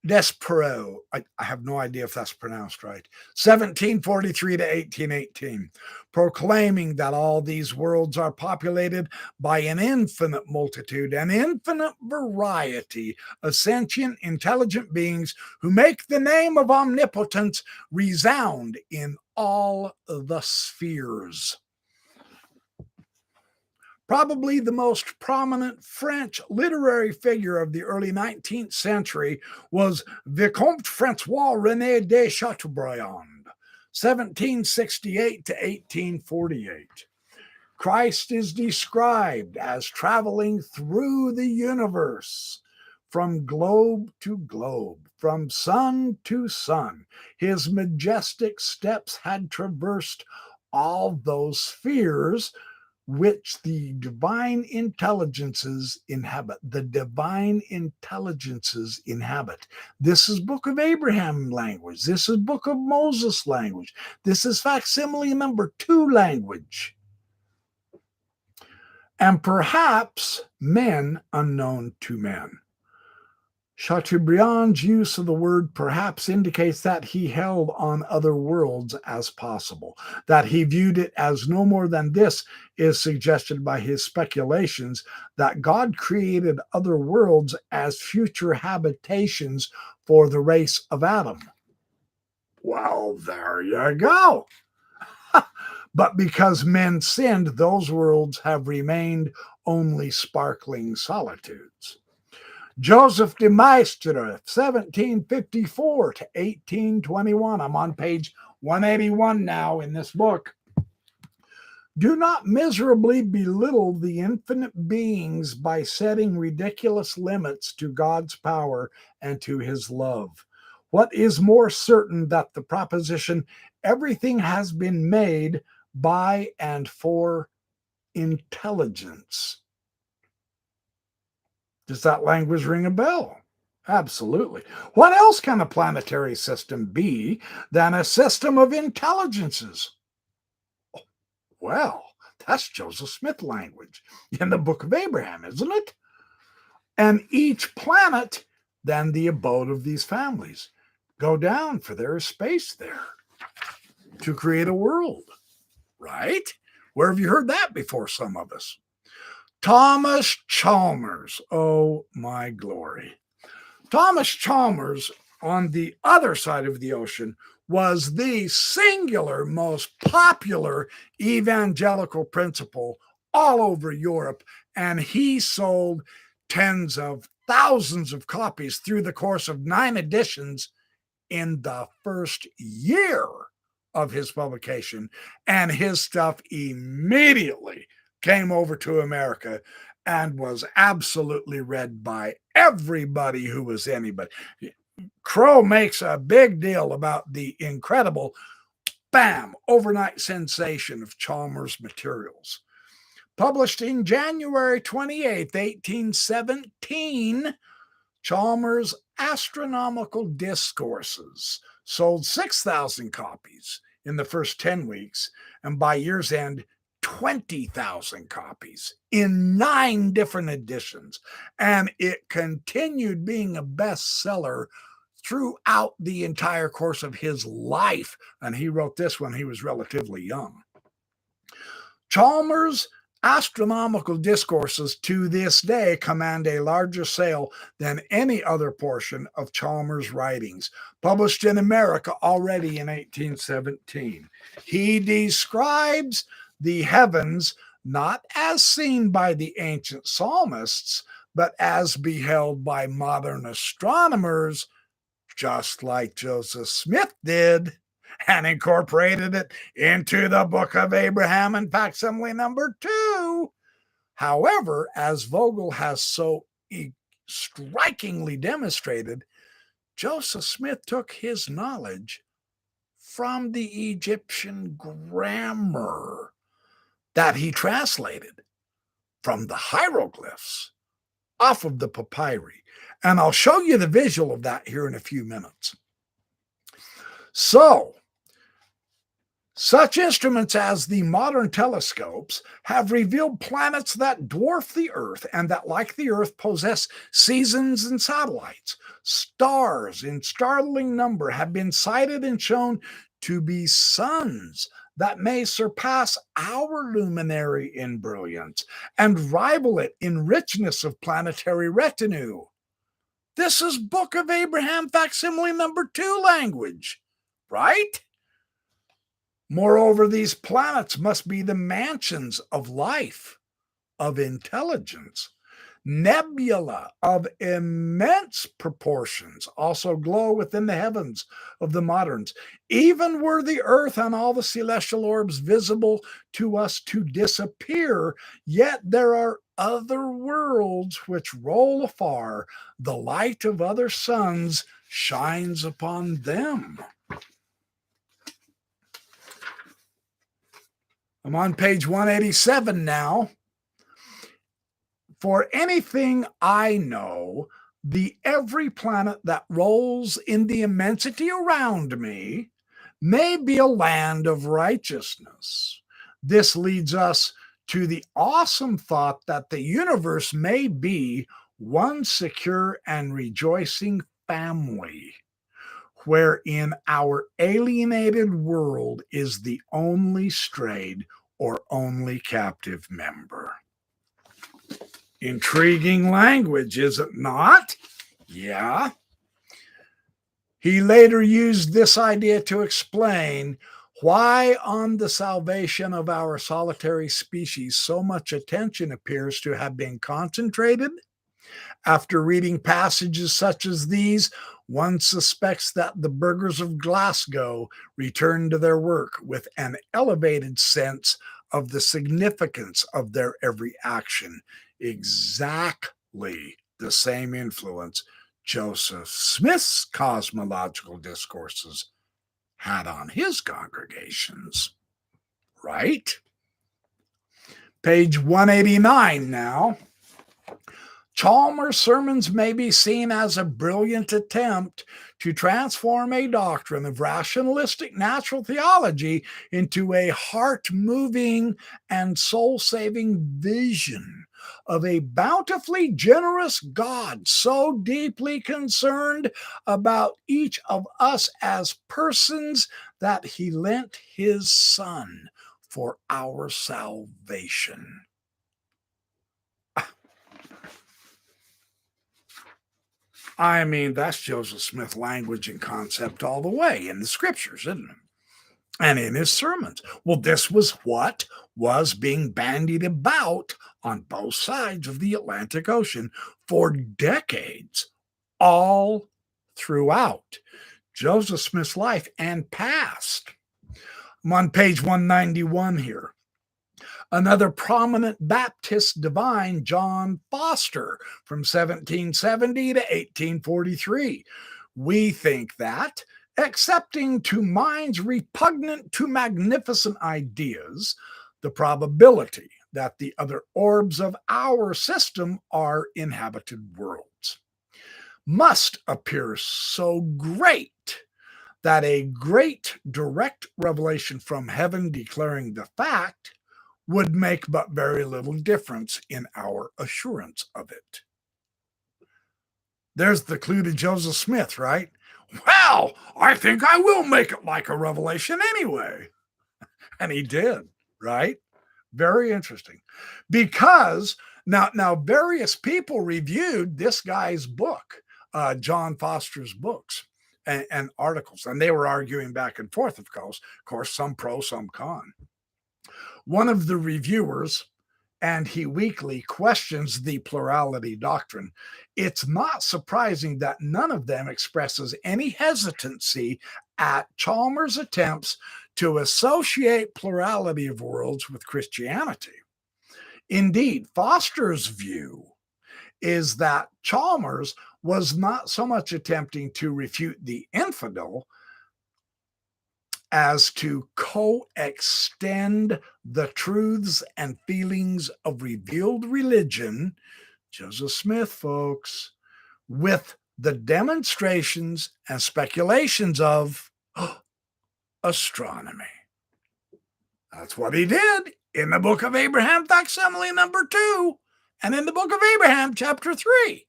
Despereaux. I have no idea if that's pronounced right. 1743 to 1818. Proclaiming that all these worlds are populated by an infinite multitude, an infinite variety of sentient, intelligent beings who make the name of omnipotence resound in all the spheres. Probably the most prominent French literary figure of the early 19th century was Vicomte Francois René de Chateaubriand, 1768 to 1848. Christ is described as traveling through the universe, from globe to globe, from sun to sun. His majestic steps had traversed all those spheres which the divine intelligences inhabit. The divine intelligences inhabit. This is Book of Abraham language. This is Book of Moses language. This is facsimile number 2 language. And perhaps men unknown to men. Chateaubriand's use of the word perhaps indicates that he held on other worlds as possible. That he viewed it as no more than this is suggested by his speculations that God created other worlds as future habitations for the race of Adam. Well, there you go. But because men sinned, those worlds have remained only sparkling solitudes. Joseph de Maistre, 1754 to 1821. I'm on page 181 now in this book. Do not miserably belittle the infinite beings by setting ridiculous limits to God's power and to his love. What is more certain than the proposition, everything has been made by and for intelligence? Does that language ring a bell? Absolutely. What else can a planetary system be than a system of intelligences? Well, that's Joseph Smith language in the Book of Abraham, isn't it? And each planet, then the abode of these families, go down, for there is space there to create a world, right? Where have you heard that before, some of us? Thomas Chalmers, oh my glory. Thomas Chalmers, on the other side of the ocean, was the singular most popular evangelical principle all over Europe, and he sold tens of thousands of copies through the course of 9 editions in the first year of his publication, and his stuff immediately came over to America and was absolutely read by everybody who was anybody. Crow makes a big deal about the incredible, bam, overnight sensation of Chalmers' materials. Published in January 28th, 1817, Chalmers' Astronomical Discourses sold 6,000 copies in the first 10 weeks, and by year's end, 20,000 copies in 9 different editions. And it continued being a bestseller throughout the entire course of his life. And he wrote this when he was relatively young. Chalmers' Astronomical Discourses to this day command a larger sale than any other portion of Chalmers' writings, published in America already in 1817. He describes the heavens not as seen by the ancient psalmists, but as beheld by modern astronomers, just like Joseph Smith did, and incorporated it into the Book of Abraham and Facsimile number 2. However, as Vogel has so strikingly demonstrated, Joseph Smith took his knowledge from the Egyptian grammar that he translated from the hieroglyphs off of the papyri. And I'll show you the visual of that here in a few minutes. So, such instruments as the modern telescopes have revealed planets that dwarf the Earth and that, like the Earth, possess seasons and satellites. Stars in startling number have been sighted and shown to be suns that may surpass our luminary in brilliance and rival it in richness of planetary retinue. This is Book of Abraham Facsimile number 2 language, right? Moreover, these planets must be the mansions of life, of intelligence. Nebula of immense proportions also glow within the heavens of the moderns. Even were the earth and all the celestial orbs visible to us to disappear, yet there are other worlds which roll afar. The light of other suns shines upon them. I'm on page 187 now. For anything I know, every planet that rolls in the immensity around me may be a land of righteousness. This leads us to the awesome thought that the universe may be one secure and rejoicing family, wherein our alienated world is the only strayed or only captive member. Intriguing language, is it not? Yeah. He later used this idea to explain why on the salvation of our solitary species so much attention appears to have been concentrated. After reading passages such as these, one suspects that the burghers of Glasgow returned to their work with an elevated sense of the significance of their every action. Exactly the same influence Joseph Smith's cosmological discourses had on his congregations, right? Page 189 now. Chalmers' sermons may be seen as a brilliant attempt to transform a doctrine of rationalistic natural theology into a heart-moving and soul-saving vision of a bountifully generous God, so deeply concerned about each of us as persons that he lent his Son for our salvation. I mean, that's Joseph Smith language and concept all the way in the scriptures, isn't it? And in his sermons. Well, this was what was being bandied about on both sides of the Atlantic Ocean for decades, all throughout Joseph Smith's life and past. I'm on page 191 here. Another prominent Baptist divine, John Foster, from 1770 to 1843. We think that, accepting to minds repugnant to magnificent ideas, the probability that the other orbs of our system are inhabited worlds must appear so great that a great direct revelation from heaven declaring the fact would make but very little difference in our assurance of it. There's the clue to Joseph Smith, right? Well, I think I will make it like a revelation anyway. And he did, right? Very interesting. Because now various people reviewed this guy's book, John Foster's books and articles, and they were arguing back and forth, of course, some pro, some con. One of the reviewers, and he weekly questions the plurality doctrine. It's not surprising that none of them expresses any hesitancy at Chalmers' attempts to associate plurality of worlds with Christianity. Indeed, Foster's view is that Chalmers was not so much attempting to refute the infidel as to co-extend the truths and feelings of revealed religion, Joseph Smith, folks, with the demonstrations and speculations of astronomy. That's what he did in the Book of Abraham Facsimile number 2, and in the Book of Abraham chapter 3,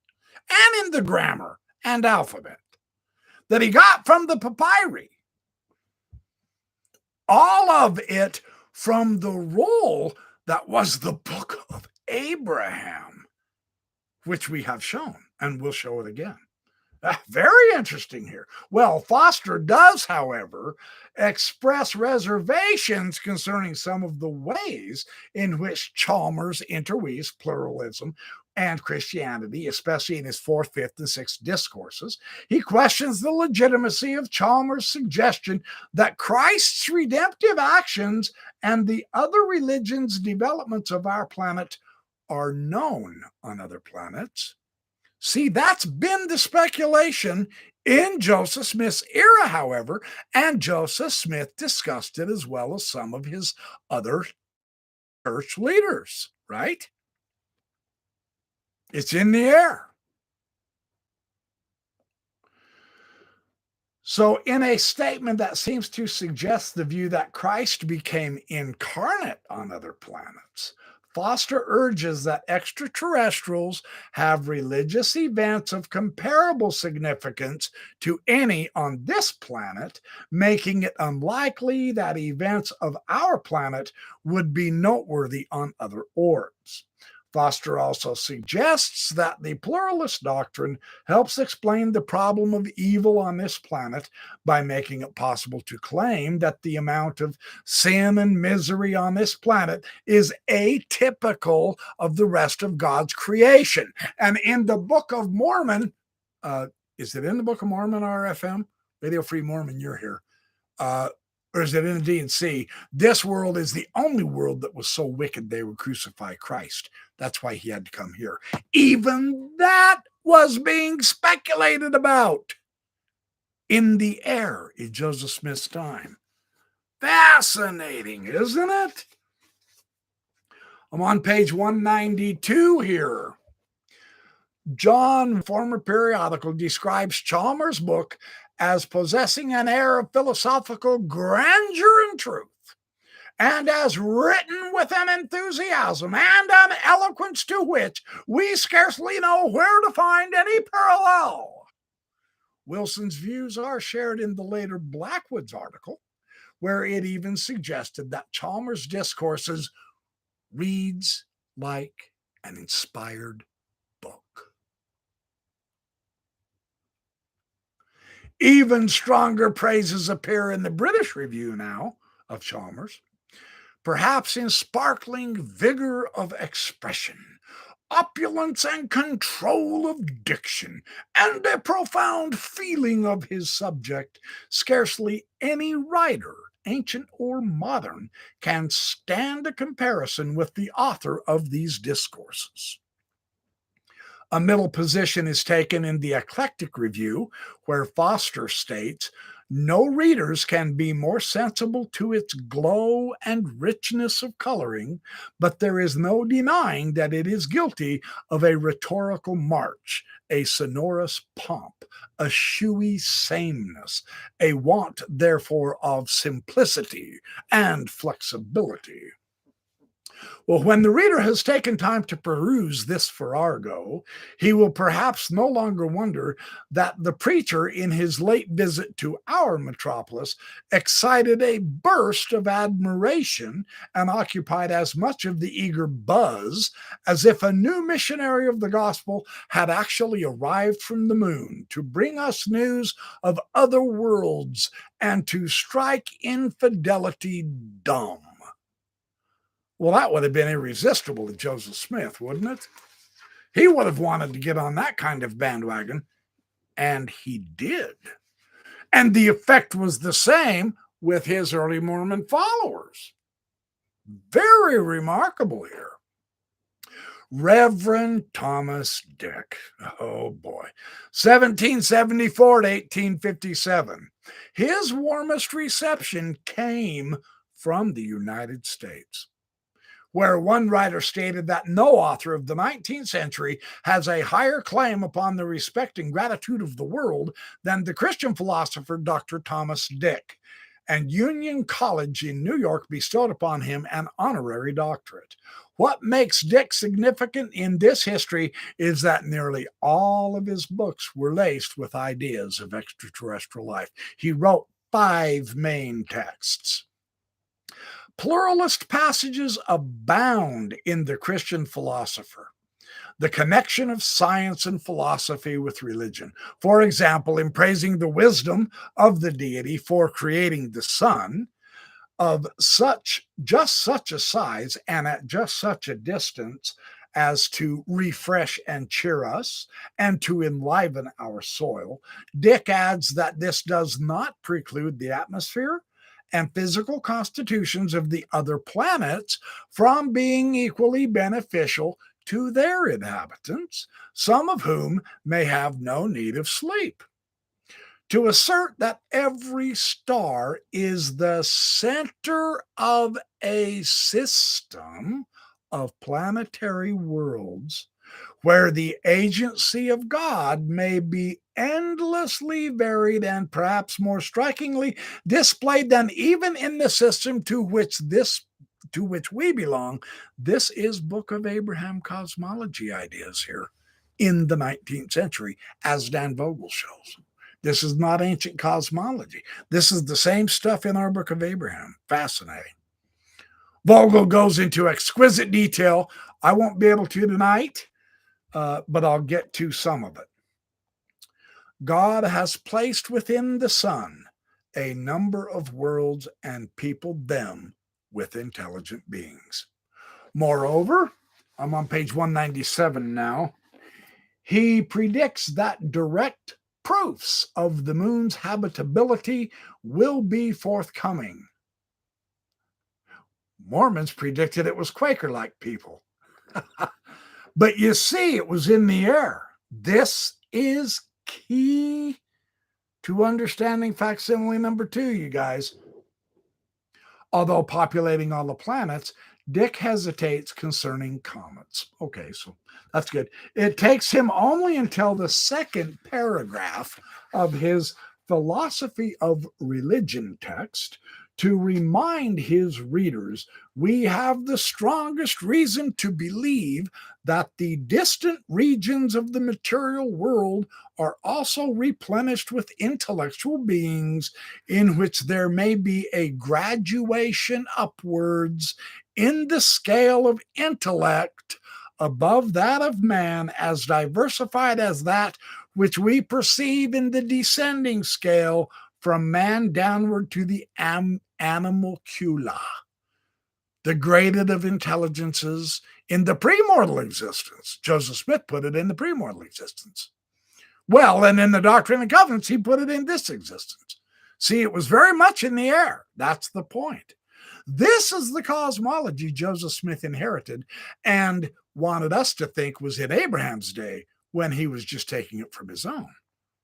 and in the grammar and alphabet that he got from the Papyri. All of it from the roll that was the Book of Abraham, which we have shown, and we'll show it again. Very interesting here. Well, Foster does, however, express reservations concerning some of the ways in which Chalmers interweaves pluralism and Christianity, especially in his 4th, 5th, and 6th discourses. He questions the legitimacy of Chalmers' suggestion that Christ's redemptive actions and the other religions' developments of our planet are known on other planets. See, that's been the speculation in Joseph Smith's era, however, and Joseph Smith discussed it as well as some of his other church leaders, right? It's in the air. So, in a statement that seems to suggest the view that Christ became incarnate on other planets, Foster urges that extraterrestrials have religious events of comparable significance to any on this planet, making it unlikely that events of our planet would be noteworthy on other orbs. Foster also suggests that the pluralist doctrine helps explain the problem of evil on this planet by making it possible to claim that the amount of sin and misery on this planet is atypical of the rest of God's creation. And in the Book of Mormon, is it in the Book of Mormon, RFM? Radio Free Mormon, you're here. Or is it in the D&C? This world is the only world that was so wicked they would crucify Christ. That's why he had to come here. Even that was being speculated about in the air in Joseph Smith's time. Fascinating, isn't it? I'm on page 192 here. John, former periodical, describes Chalmers' book as possessing an air of philosophical grandeur and truth, and as written with an enthusiasm and an eloquence to which we scarcely know where to find any parallel. Wilson's views are shared in the later Blackwood's article, where it even suggested that Chalmers' discourses reads like an inspired book. Even stronger praises appear in the British Review now of Chalmers, perhaps in sparkling vigor of expression, opulence and control of diction, and a profound feeling of his subject. Scarcely any writer, ancient or modern, can stand a comparison with the author of these discourses. A middle position is taken in the Eclectic Review, where Foster states, "No readers can be more sensible to its glow and richness of coloring, but there is no denying that it is guilty of a rhetorical march, a sonorous pomp, a shewy sameness, a want, therefore, of simplicity and flexibility." Well, when the reader has taken time to peruse this farrago, he will perhaps no longer wonder that the preacher, in his late visit to our metropolis, excited a burst of admiration and occupied as much of the eager buzz as if a new missionary of the gospel had actually arrived from the moon to bring us news of other worlds and to strike infidelity dumb. Well, that would have been irresistible to Joseph Smith, wouldn't it? He would have wanted to get on that kind of bandwagon, and he did. And the effect was the same with his early Mormon followers. Very remarkable here. Reverend Thomas Dick, oh boy, 1774 to 1857. His warmest reception came from the United States, where one writer stated that no author of the 19th century has a higher claim upon the respect and gratitude of the world than the Christian philosopher Dr. Thomas Dick, and Union College in New York bestowed upon him an honorary doctorate. What makes Dick significant in this history is that nearly all of his books were laced with ideas of extraterrestrial life. He wrote 5 main texts. Pluralist passages abound in the Christian philosopher. The connection of science and philosophy with religion. For example, in praising the wisdom of the deity for creating the sun of just such a size and at just such a distance as to refresh and cheer us and to enliven our soil, Dick adds that this does not preclude the atmosphere and physical constitutions of the other planets from being equally beneficial to their inhabitants, some of whom may have no need of sleep. To assert that every star is the center of a system of planetary worlds where the agency of God may be endlessly varied and perhaps more strikingly displayed than even in the system to which we belong. This is Book of Abraham cosmology ideas here in the 19th century, as Dan Vogerl shows. This is not ancient cosmology. This is the same stuff in our Book of Abraham. Fascinating. Vogerl goes into exquisite detail. I won't be able to tonight, but I'll get to some of it. God has placed within the sun a number of worlds and peopled them with intelligent beings. Moreover, I'm on page 197 now, he predicts that direct proofs of the moon's habitability will be forthcoming. Mormons predicted it was Quaker-like people. But you see, it was in the air. This is key to understanding facsimile number 2, you guys. Although populating all the planets, Dick hesitates concerning comets. Okay, so that's good. It takes him only until the second paragraph of his Philosophy of Religion text to remind his readers we have the strongest reason to believe that the distant regions of the material world are also replenished with intellectual beings in which there may be a graduation upwards in the scale of intellect above that of man, as diversified as that which we perceive in the descending scale from man downward to the animalcula, the graded of intelligences in the premortal existence. Joseph Smith put it in the premortal existence. Well, and in the Doctrine and Covenants, he put it in this existence. See, it was very much in the air. That's the point. This is the cosmology Joseph Smith inherited and wanted us to think was in Abraham's day when he was just taking it from his own.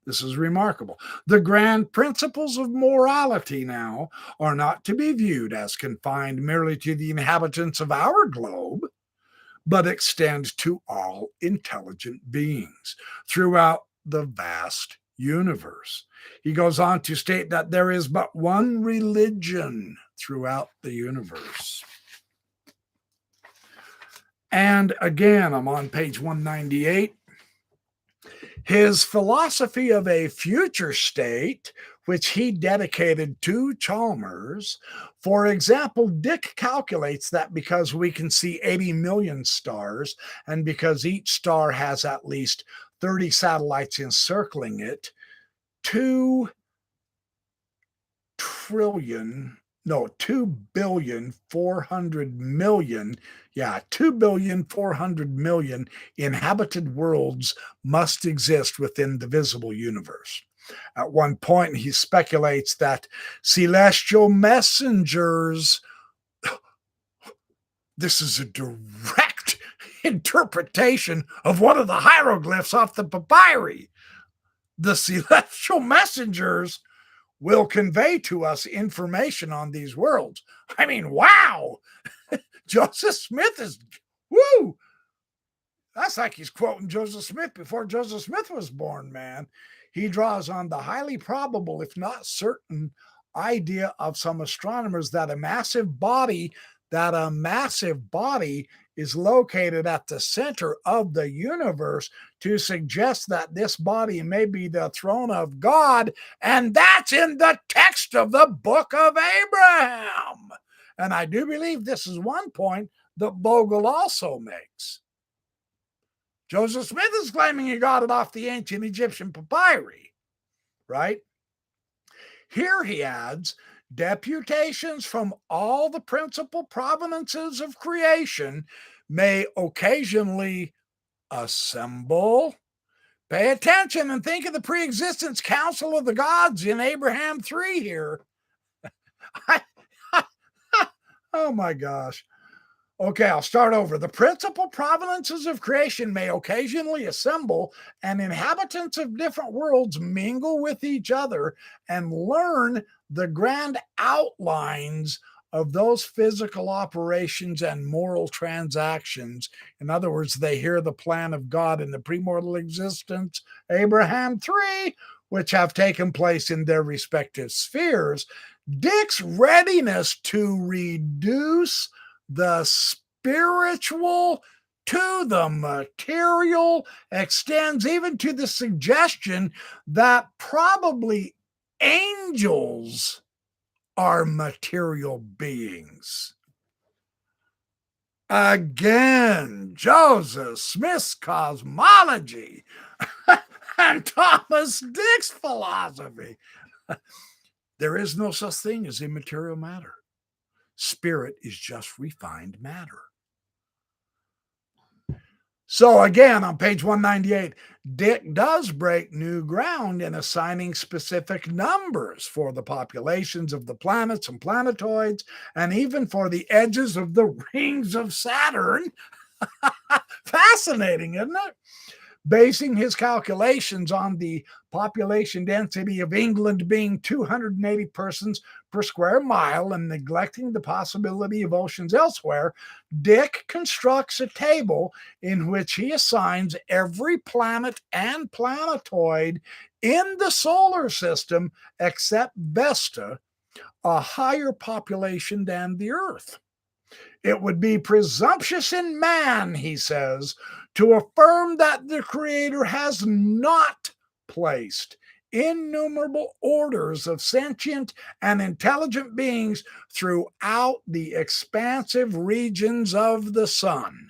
This is remarkable. The grand principles of morality now are not to be viewed as confined merely to the inhabitants of our globe, but extend to all intelligent beings throughout the vast universe. He goes on to state that there is but one religion throughout the universe. And again, I'm on page 198. His philosophy of a future state, which he dedicated to Chalmers. For example, Dick calculates that because we can see 80 million stars, and because each star has at least 30 satellites encircling it, 2 billion 400 million, 2,400,000,000 inhabited worlds must exist within the visible universe. At one point, he speculates that celestial messengers, this is a direct interpretation of one of the hieroglyphs off the Papyri. The celestial messengers will convey to us information on these worlds. I mean, wow! Joseph Smith is, woo! That's like he's quoting Joseph Smith before Joseph Smith was born, man. He draws on the highly probable, if not certain, idea of some astronomers that a massive body is located at the center of the universe to suggest that this body may be the throne of God, and that's in the text of the Book of Abraham. And I do believe this is one point that Vogerl also makes. Joseph Smith is claiming he got it off the ancient Egyptian papyri, right? Here he adds, deputations from all the principal provenances of creation may occasionally assemble. Pay attention and think of the pre-existence council of the gods in Abraham 3 here. Oh my gosh. Okay, I'll start over. The principal provenances of creation may occasionally assemble, and inhabitants of different worlds mingle with each other and learn the grand outlines of those physical operations and moral transactions. In other words, they hear the plan of God in the premortal existence, Abraham 3, which have taken place in their respective spheres. Dick's readiness to reduce the spiritual to the material extends even to the suggestion that probably angels are material beings. Again, Joseph Smith's cosmology and Thomas Dick's philosophy. There is no such thing as immaterial matter. Spirit is just refined matter. So again, on page 198, Dick does break new ground in assigning specific numbers for the populations of the planets and planetoids, and even for the edges of the rings of Saturn. Fascinating, isn't it? Basing his calculations on the population density of England being 280 persons per square mile and neglecting the possibility of oceans elsewhere, Dick constructs a table in which he assigns every planet and planetoid in the solar system except Vesta a higher population than the Earth. It would be presumptuous in man, he says, to affirm that the Creator has not placed innumerable orders of sentient and intelligent beings throughout the expansive regions of the sun.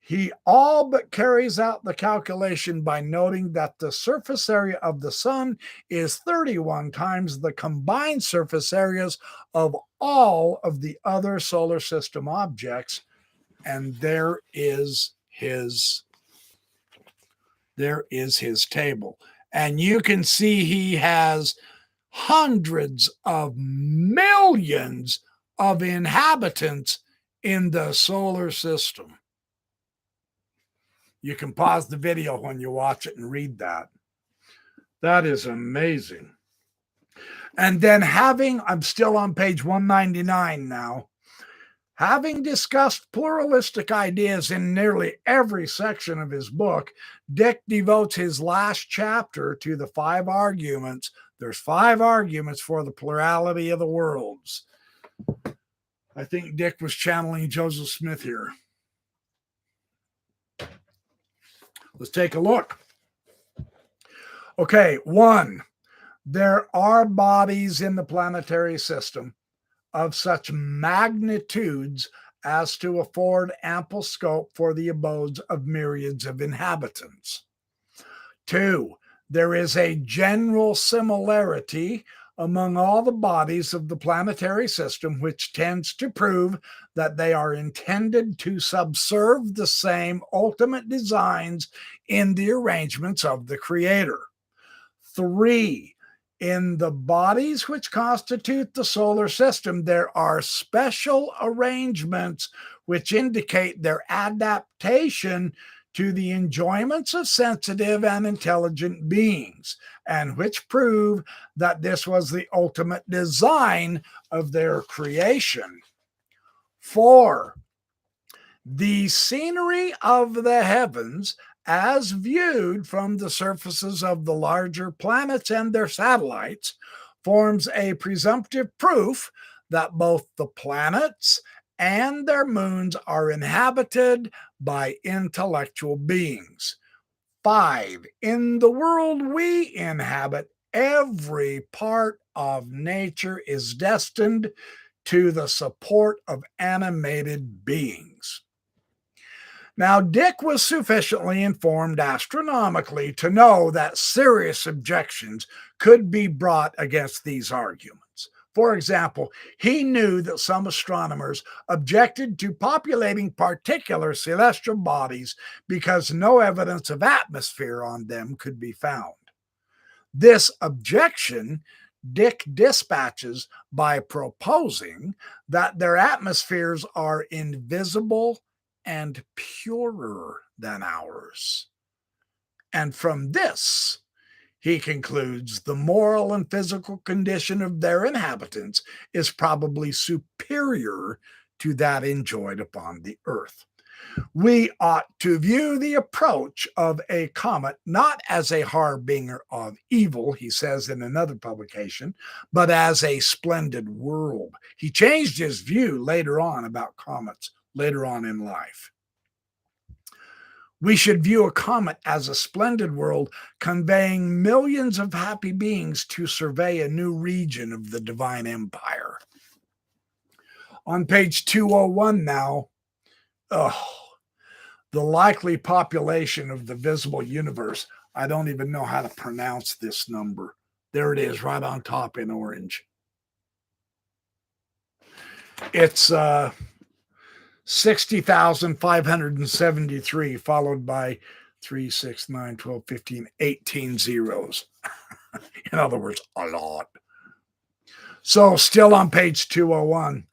He all but carries out the calculation by noting that the surface area of the sun is 31 times the combined surface areas of all of the other solar system objects. And there is his table. And you can see he has hundreds of millions of inhabitants in the solar system. You can pause the video when you watch it and read that. That is amazing. And then I'm still on page 199 now. Having discussed pluralistic ideas in nearly every section of his book, Dick devotes his last chapter to the 5 arguments. There's 5 arguments for the plurality of the worlds. I think Dick was channeling Joseph Smith here. Let's take a look. Okay, 1. There are bodies in the planetary system of such magnitudes as to afford ample scope for the abodes of myriads of inhabitants. 2. There is a general similarity among all the bodies of the planetary system, which tends to prove that they are intended to subserve the same ultimate designs in the arrangements of the Creator. 3. In the bodies which constitute the solar system, there are special arrangements which indicate their adaptation to the enjoyments of sensitive and intelligent beings, and which prove that this was the ultimate design of their creation. 4. The scenery of the heavens, as viewed from the surfaces of the larger planets and their satellites, forms a presumptive proof that both the planets and their moons are inhabited by intellectual beings. 5. In the world we inhabit, every part of nature is destined to the support of animated beings. Now, Dick was sufficiently informed astronomically to know that serious objections could be brought against these arguments. For example, he knew that some astronomers objected to populating particular celestial bodies because no evidence of atmosphere on them could be found. This objection Dick dispatches by proposing that their atmospheres are invisible and purer than ours. And from this, he concludes the moral and physical condition of their inhabitants is probably superior to that enjoyed upon the earth. We ought to view the approach of a comet not as a harbinger of evil, he says in another publication, but as a splendid world. He changed his view later on about comets, later on in life. We should view a comet as a splendid world, conveying millions of happy beings to survey a new region of the divine empire. On page 201 now, the likely population of the visible universe. I don't even know how to pronounce this number. There it is, right on top in orange. It's 60,573, followed by 3, 6, 9, 12, 15, 18 zeros. In other words, a lot. So still on page 201.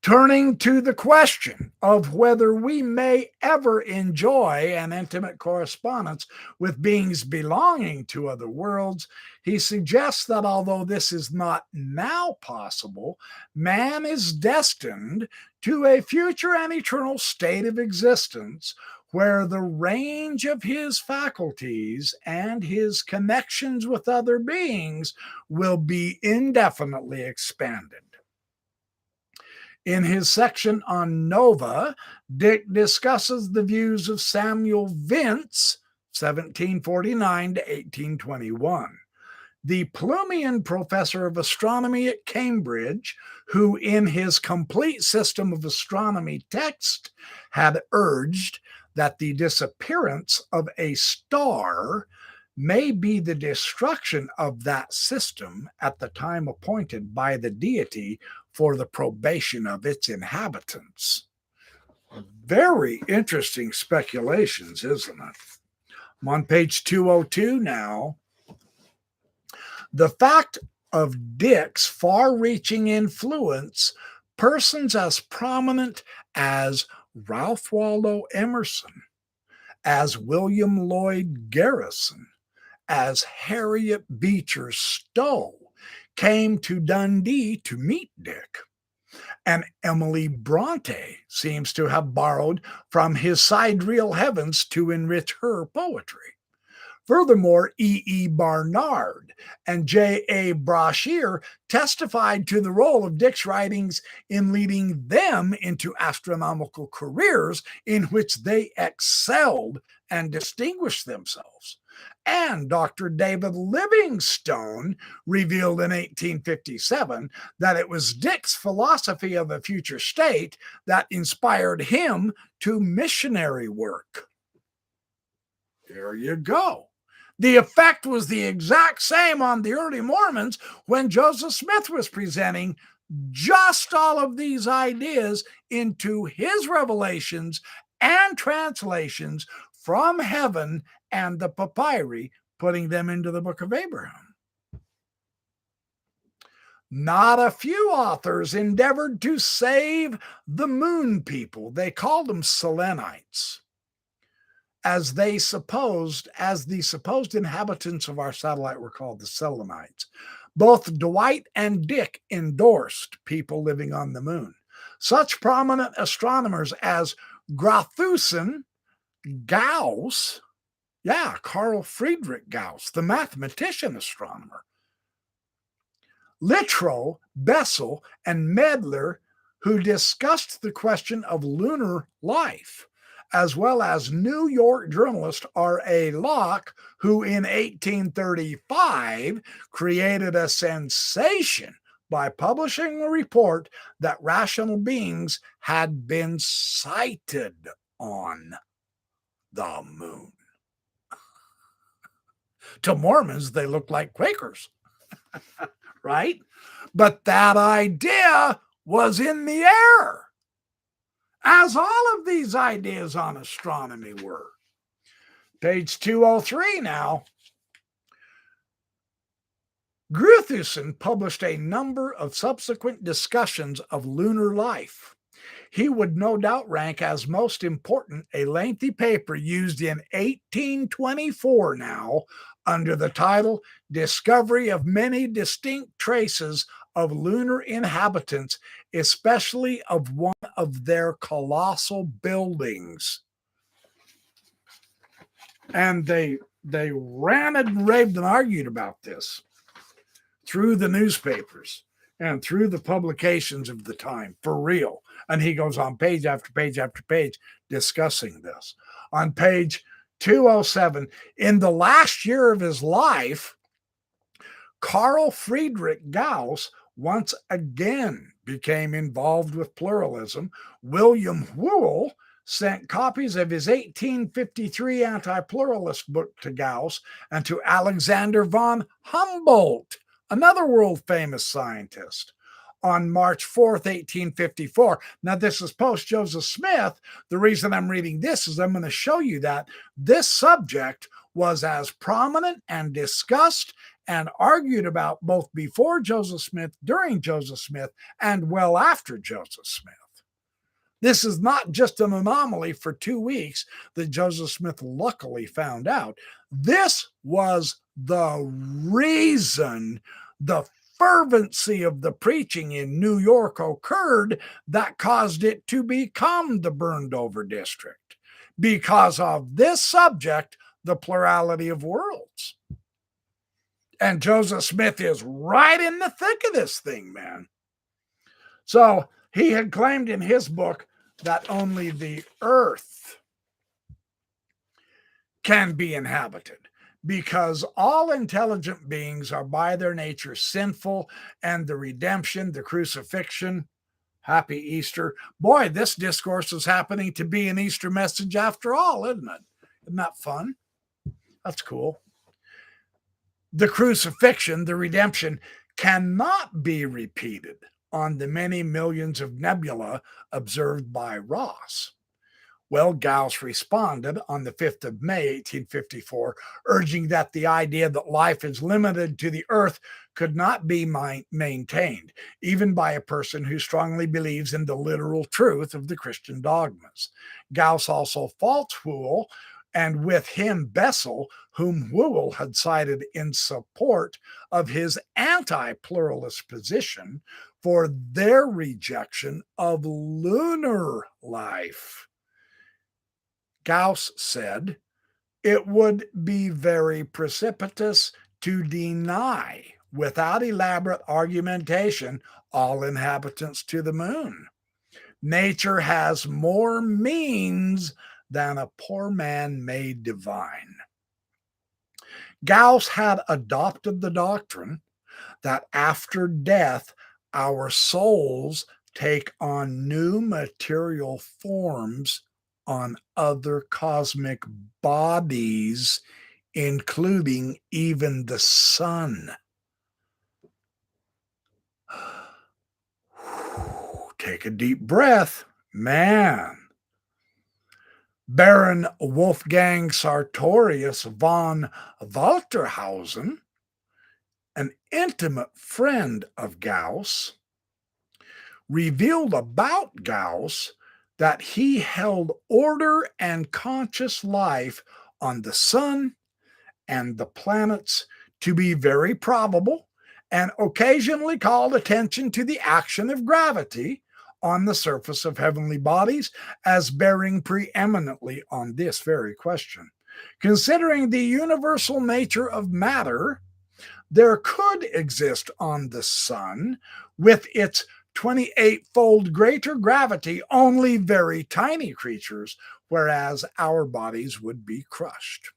Turning to the question of whether we may ever enjoy an intimate correspondence with beings belonging to other worlds, he suggests that although this is not now possible, man is destined to a future and eternal state of existence where the range of his faculties and his connections with other beings will be indefinitely expanded. In his section on Nova, Dick discusses the views of Samuel Vince, 1749 to 1821. the Plumian professor of astronomy at Cambridge, who in his complete system of astronomy text had urged that the disappearance of a star may be the destruction of that system at the time appointed by the deity for the probation of its inhabitants. Very interesting speculations, isn't it? I'm on page 202 now. The fact of Dick's far-reaching influence, persons as prominent as Ralph Waldo Emerson, as William Lloyd Garrison, as Harriet Beecher Stowe, came to Dundee to meet Dick. And Emily Bronte seems to have borrowed from his sidereal heavens to enrich her poetry. Furthermore, E. Barnard and J. Brashear testified to the role of Dick's writings in leading them into astronomical careers in which they excelled and distinguished themselves. And Dr. David Livingstone revealed in 1857 that it was Dick's philosophy of a future state that inspired him to missionary work. There you go. The effect was the exact same on the early Mormons when Joseph Smith was presenting just all of these ideas into his revelations and translations from heaven and the Papyri, putting them into the Book of Abraham. Not a few authors endeavored to save the moon people. They called them Selenites, as the supposed inhabitants of our satellite were called the Selenites. Both Dwight and Dick endorsed people living on the moon. Such prominent astronomers as Grothusen, Gauss, Carl Friedrich Gauss, the mathematician astronomer, Littrow, Bessel, and Medler, who discussed the question of lunar life, as well as New York journalist R.A. Locke, who in 1835 created a sensation by publishing a report that rational beings had been sighted on the moon. To Mormons, they look like Quakers, right? But that idea was in the air, as all of these ideas on astronomy were. Page 203 now. Grothusen published a number of subsequent discussions of lunar life. He would no doubt rank as most important a lengthy paper used in 1824 now under the title Discovery of Many Distinct Traces of Lunar Inhabitants, especially of one of their colossal buildings. And they ranted and raved and argued about this through the newspapers and through the publications of the time, for real. And he goes on page after page after page discussing this. On page 207, in the last year of his life, Carl Friedrich Gauss once again became involved with pluralism. William Whewell sent copies of his 1853 anti-pluralist book to Gauss and to Alexander von Humboldt, another world-famous scientist, on March 4th, 1854. Now, this is post-Joseph Smith. The reason I'm reading this is I'm going to show you that this subject was as prominent and discussed and argued about both before Joseph Smith, during Joseph Smith, and well after Joseph Smith. This is not just an anomaly for 2 weeks that Joseph Smith luckily found out. This was the reason the fervency of the preaching in New York occurred that caused it to become the burned over district, because of this subject, the plurality of worlds. And Joseph Smith is right in the thick of this thing, man. So he had claimed in his book that only the earth can be inhabited. because all intelligent beings are by their nature sinful, and the redemption, the crucifixion, happy Easter. Boy, this discourse is happening to be an Easter message after all, isn't it? Isn't that fun? That's cool. The crucifixion, the redemption, cannot be repeated on the many millions of nebula observed by Ross. Well, Gauss responded on the 5th of May, 1854, urging that the idea that life is limited to the Earth could not be maintained, even by a person who strongly believes in the literal truth of the Christian dogmas. Gauss also faults Whewell, and with him Bessel, whom Whewell had cited in support of his anti-pluralist position, for their rejection of lunar life. Gauss said, "It would be very precipitous to deny, without elaborate argumentation, all inhabitants to the moon. Nature has more means than a poor man may divine." Gauss had adopted the doctrine that after death, our souls take on new material forms on other cosmic bodies, including even the sun. Take a deep breath, man. Baron Wolfgang Sartorius von Walterhausen, an intimate friend of Gauss, revealed about Gauss that he held order and conscious life on the sun and the planets to be very probable, and occasionally called attention to the action of gravity on the surface of heavenly bodies as bearing preeminently on this very question. Considering the universal nature of matter, there could exist on the sun, with its 28-fold greater gravity, only very tiny creatures, whereas our bodies would be crushed.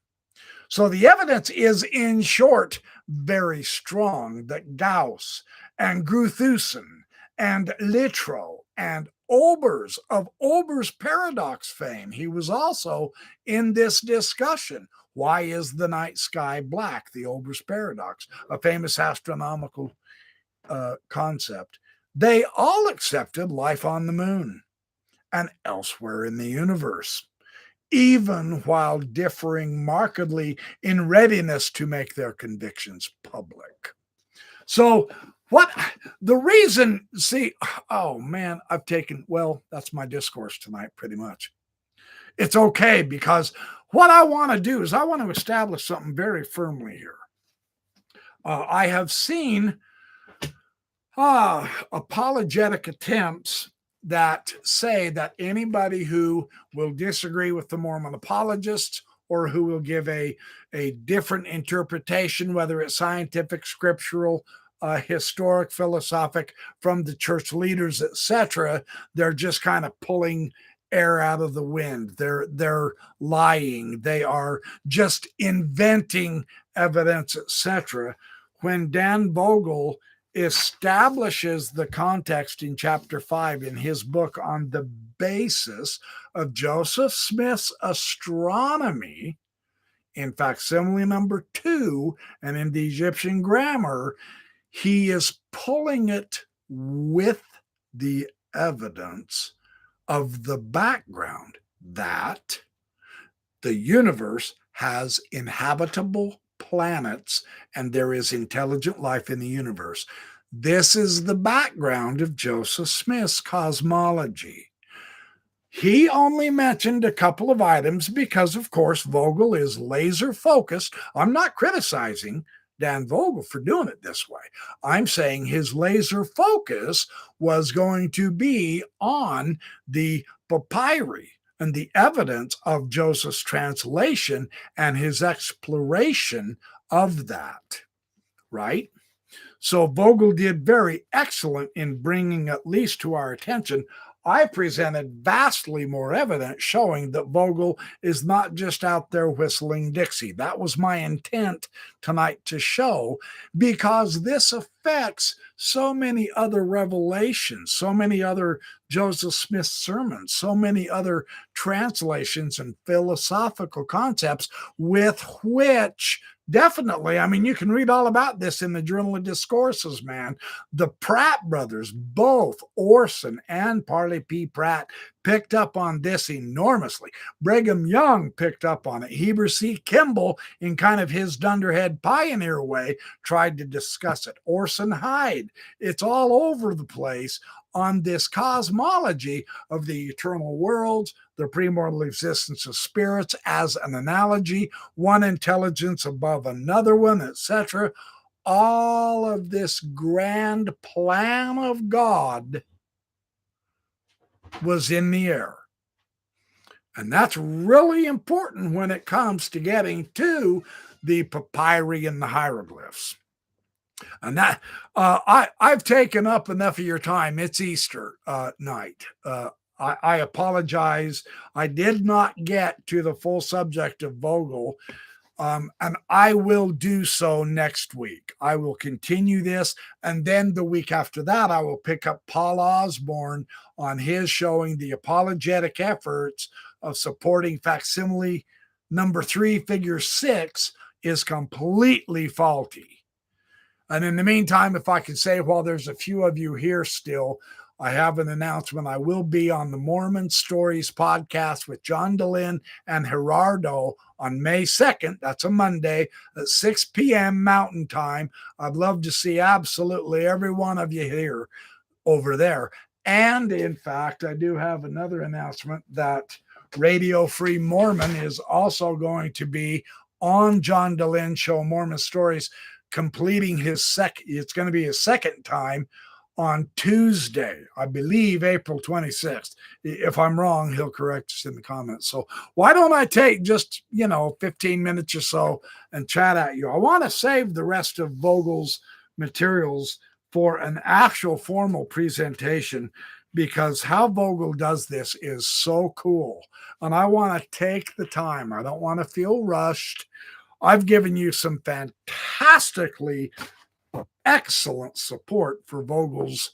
So the evidence is, in short, very strong that Gauss and Grothusen and Littrow and Olbers of Olbers paradox fame, he was also in this discussion. Why is the night sky black? The Olbers paradox, a famous astronomical concept. They all accepted life on the moon and elsewhere in the universe, even while differing markedly in readiness to make their convictions public. So, what the reason, see, oh man, that's my discourse tonight pretty much. It's okay, because what I want to do is I want to establish something very firmly here. I have seen apologetic attempts that say that anybody who will disagree with the Mormon apologists, or who will give a different interpretation, whether it's scientific, scriptural, historic, philosophic, from the church leaders, etc., they're just kind of pulling air out of the wind. They're lying. They are just inventing evidence, etc. When Dan Vogerl establishes the context in chapter 5 in his book on the basis of Joseph Smith's astronomy, in facsimile number 2, and in the Egyptian grammar, he is pulling it with the evidence of the background that the universe has inhabitable planets and there is intelligent life in the universe. This is the background of Joseph Smith's cosmology. He only mentioned a couple of items because, of course, Vogerl is laser focused. I'm not criticizing Dan Vogerl for doing it this way. I'm saying his laser focus was going to be on the papyri and the evidence of Joseph's translation and his exploration of that, right? So Vogerl did very excellent in bringing at least to our attention I presented vastly more evidence showing that Vogel is not just out there whistling Dixie. That was my intent tonight to show, because this affects so many other revelations, so many other Joseph Smith sermons, so many other translations and philosophical concepts with which definitely, I mean, you can read all about this in the Journal of Discourses, man. The Pratt brothers, both Orson and Parley P. Pratt, picked up on this enormously. Brigham Young picked up on it. Heber C. Kimball, in kind of his dunderhead pioneer way, tried to discuss it. Orson Hyde, it's all over the place on this cosmology of the eternal worlds, the premortal existence of spirits as an analogy, one intelligence above another one, etc. All of this grand plan of God was in the air. And that's really important when it comes to getting to the papyri and the hieroglyphs. And that I've taken up enough of your time. It's Easter night. I apologize. I did not get to the full subject of Vogel, and I will do so next week. I will continue this, and then the week after that, I will pick up Paul Osborne on his showing the apologetic efforts of supporting facsimile number 3, figure 6 is completely faulty. And in the meantime, if I can say, while there's a few of you here still, I have an announcement. I will be on the Mormon Stories podcast with John Dehlin and Gerardo on May 2nd. That's a Monday at 6 p.m. Mountain Time. I'd love to see absolutely every one of you here over there. And in fact, I do have another announcement that Radio Free Mormon is also going to be on John Dehlin show, Mormon Stories, completing his it's going to be his second time on Tuesday, I believe April 26th. If I'm wrong, he'll correct us in the comments. So why don't I take just, 15 minutes or so and chat at you? I want to save the rest of Vogel's materials for an actual formal presentation, because how Vogel does this is so cool. And I want to take the time. I don't want to feel rushed. I've given you some fantastically excellent support for Vogel's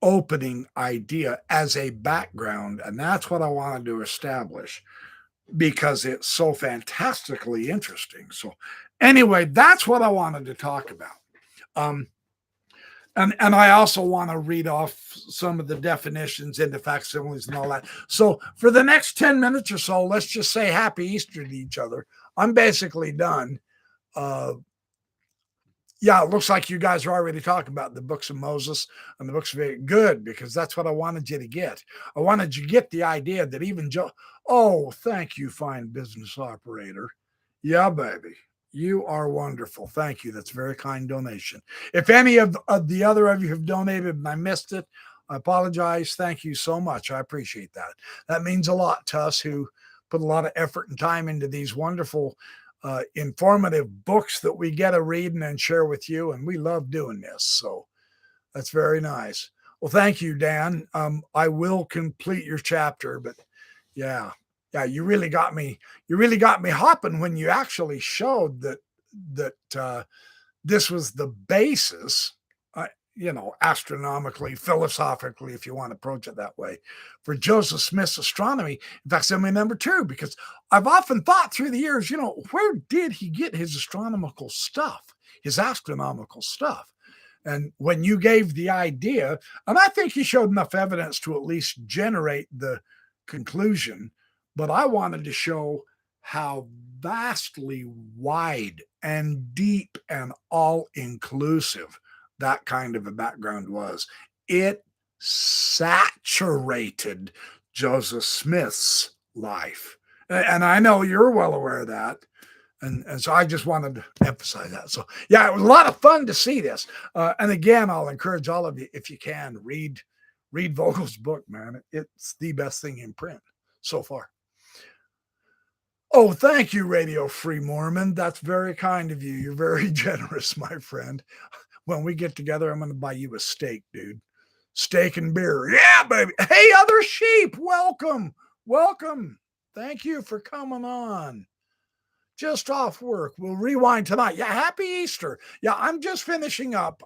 opening idea as a background, and that's what I wanted to establish because it's so fantastically interesting. So anyway, that's what I wanted to talk about. And I also want to read off some of the definitions into facsimiles and all that. So for the next 10 minutes or so, let's just say Happy Easter to each other. I'm basically done. Yeah, it looks like you guys are already talking about the books of Moses and the books of it. Good, because that's what I wanted you to get. I wanted you to get the idea that even oh, thank you, fine business operator. Yeah, baby. You are wonderful. Thank you. That's a very kind donation. If any of the other of you have donated and I missed it, I apologize. Thank you so much. I appreciate that. That means a lot to us who put a lot of effort and time into these wonderful, informative books that we get to read and share with you. And we love doing this. So that's very nice. Well, thank you, Dan. I will complete your chapter, but yeah, you really got me. You really got me hopping when you actually showed that this was the basis, astronomically, philosophically, if you want to approach it that way, for Joseph Smith's astronomy. In fact, facsimile number 2, because I've often thought through the years, where did he get his astronomical stuff, his astronomical stuff? And when you gave the idea, and I think he showed enough evidence to at least generate the conclusion, but I wanted to show how vastly wide and deep and all-inclusive that kind of a background was. It saturated Joseph Smith's life. And I know you're well aware of that. And so I just wanted to emphasize that. So, yeah, it was a lot of fun to see this. And again, I'll encourage all of you, if you can, read Vogel's book, man. It's the best thing in print so far. Oh, thank you, Radio Free Mormon. That's very kind of you. You're very generous, my friend. When we get together, I'm going to buy you a steak, dude. Steak and beer. Yeah, baby. Hey, other sheep, welcome. Welcome. Thank you for coming on. Just off work. We'll rewind tonight. Yeah, happy Easter. Yeah, I'm just finishing up.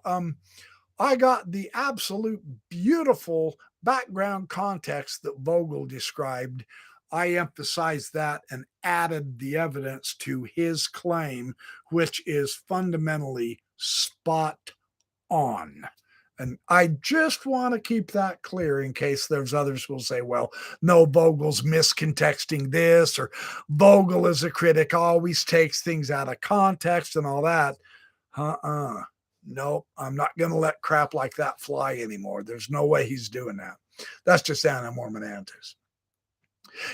I got the absolute beautiful background context that Vogel described. I emphasized that and added the evidence to his claim, which is fundamentally spot on. And I just want to keep that clear in case there's others who will say, well, no, Vogel's miscontexting this, or Vogel is a critic, always takes things out of context and all that. Uh-uh. Nope, I'm not going to let crap like that fly anymore. There's no way he's doing that. That's just anti-Mormon antis.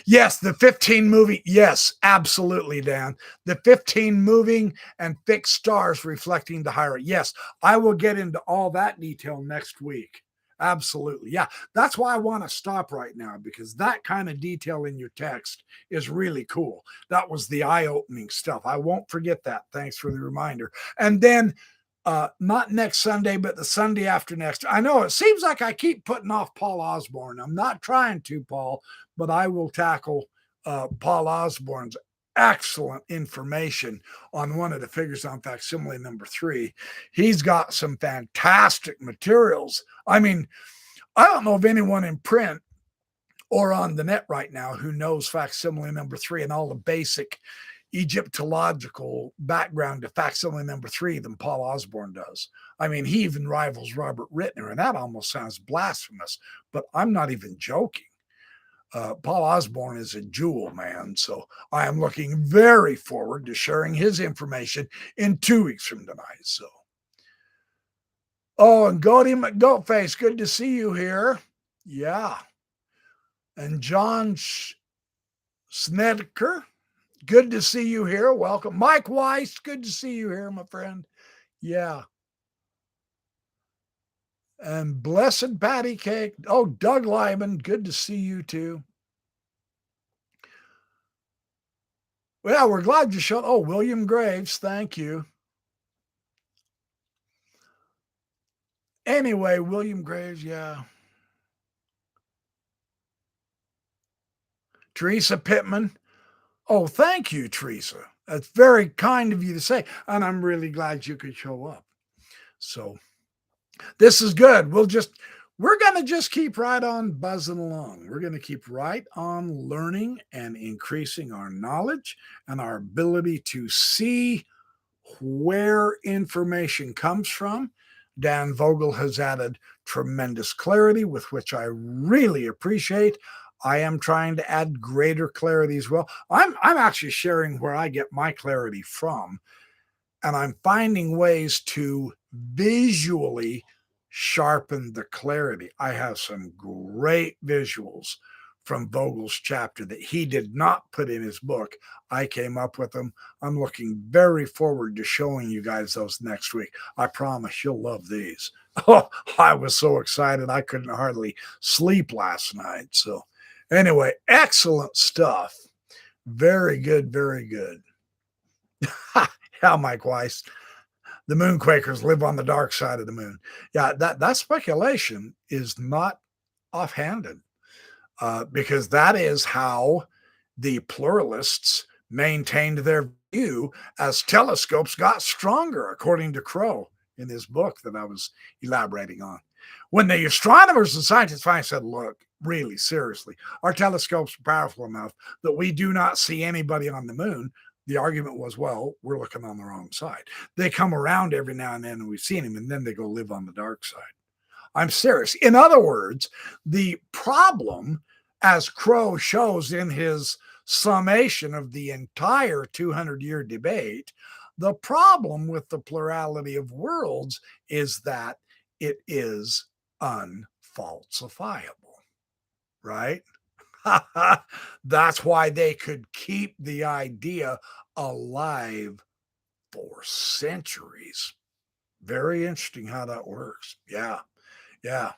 Yes, the 15 moving. Yes, absolutely, Dan. The 15 moving and fixed stars reflecting the hierarchy. Yes, I will get into all that detail next week. Absolutely. Yeah, that's why I want to stop right now, because that kind of detail in your text is really cool. That was the eye-opening stuff. I won't forget that. Thanks for the reminder. And then not next Sunday, but the Sunday after next. I know it seems like I keep putting off Paul Osborne. I'm not trying to, Paul, but I will tackle Paul Osborne's excellent information on one of the figures on facsimile number 3. He's got some fantastic materials. I mean, I don't know of anyone in print or on the net right now who knows facsimile number 3 and all the basic Egyptological background to facsimile number 3 than Paul Osborne does. I mean, he even rivals Robert Rittner, and that almost sounds blasphemous, but I'm not even joking. Paul Osborne is a jewel, man. So I am looking very forward to sharing his information in 2 weeks from tonight. So, oh, and Goaty McGoatface, good to see you here. Yeah. And John Snedeker, good to see you here. Welcome. Mike Weiss, good to see you here, my friend. Yeah. And Blessed Patty Cake. Oh, Doug Lyman, good to see you too. Well, we're glad you showed. Oh, William Graves, thank you. Anyway, William Graves, yeah. Teresa Pittman. Oh, thank you, Teresa. That's very kind of you to say. And I'm really glad you could show up. So this is good. We're going to just keep right on buzzing along. We're going to keep right on learning and increasing our knowledge and our ability to see where information comes from. Dan Vogerl has added tremendous clarity, with which I really appreciate. I am trying to add greater clarity as well. I'm actually sharing where I get my clarity from, and I'm finding ways to visually sharpen the clarity. I have some great visuals from Vogel's chapter that he did not put in his book. I came up with them. I'm looking very forward to showing you guys those next week. I promise you'll love these. Oh, I was so excited I couldn't hardly sleep last night. So anyway, excellent stuff. Very good, very good. Yeah, Mike Weiss. The Moonquakers live on the dark side of the moon. Yeah, that speculation is not offhanded. Because that is how the pluralists maintained their view as telescopes got stronger, according to Crow in his book that I was elaborating on. When the astronomers and scientists finally said, look, really, seriously, our telescopes are powerful enough that we do not see anybody on the moon, the argument was, well, we're looking on the wrong side. They come around every now and then and we've seen them, and then they go live on the dark side. I'm serious. In other words, the problem, as Crow shows in his summation of the entire 200-year debate, the problem with the plurality of worlds is that it is unfalsifiable, right? That's why they could keep the idea alive for centuries. Very interesting how that works. Yeah. Yeah.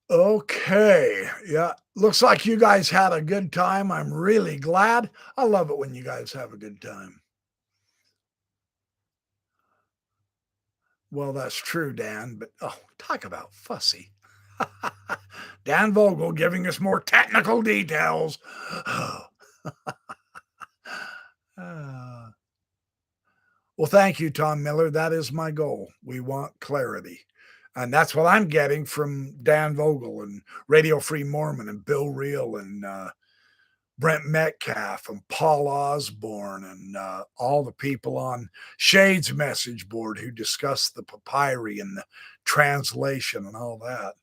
Okay. Yeah. Looks like you guys had a good time. I'm really glad. I love it when you guys have a good time. Well, that's true, Dan, but oh, talk about fussy. Dan Vogel giving us more technical details. Uh, well, thank you, Tom Miller. That is my goal. We want clarity. And that's what I'm getting from Dan Vogel and Radio Free Mormon and Bill Reel and Brent Metcalf and Paul Osborne and all the people on Shade's message board who discuss the papyri and the translation and all that.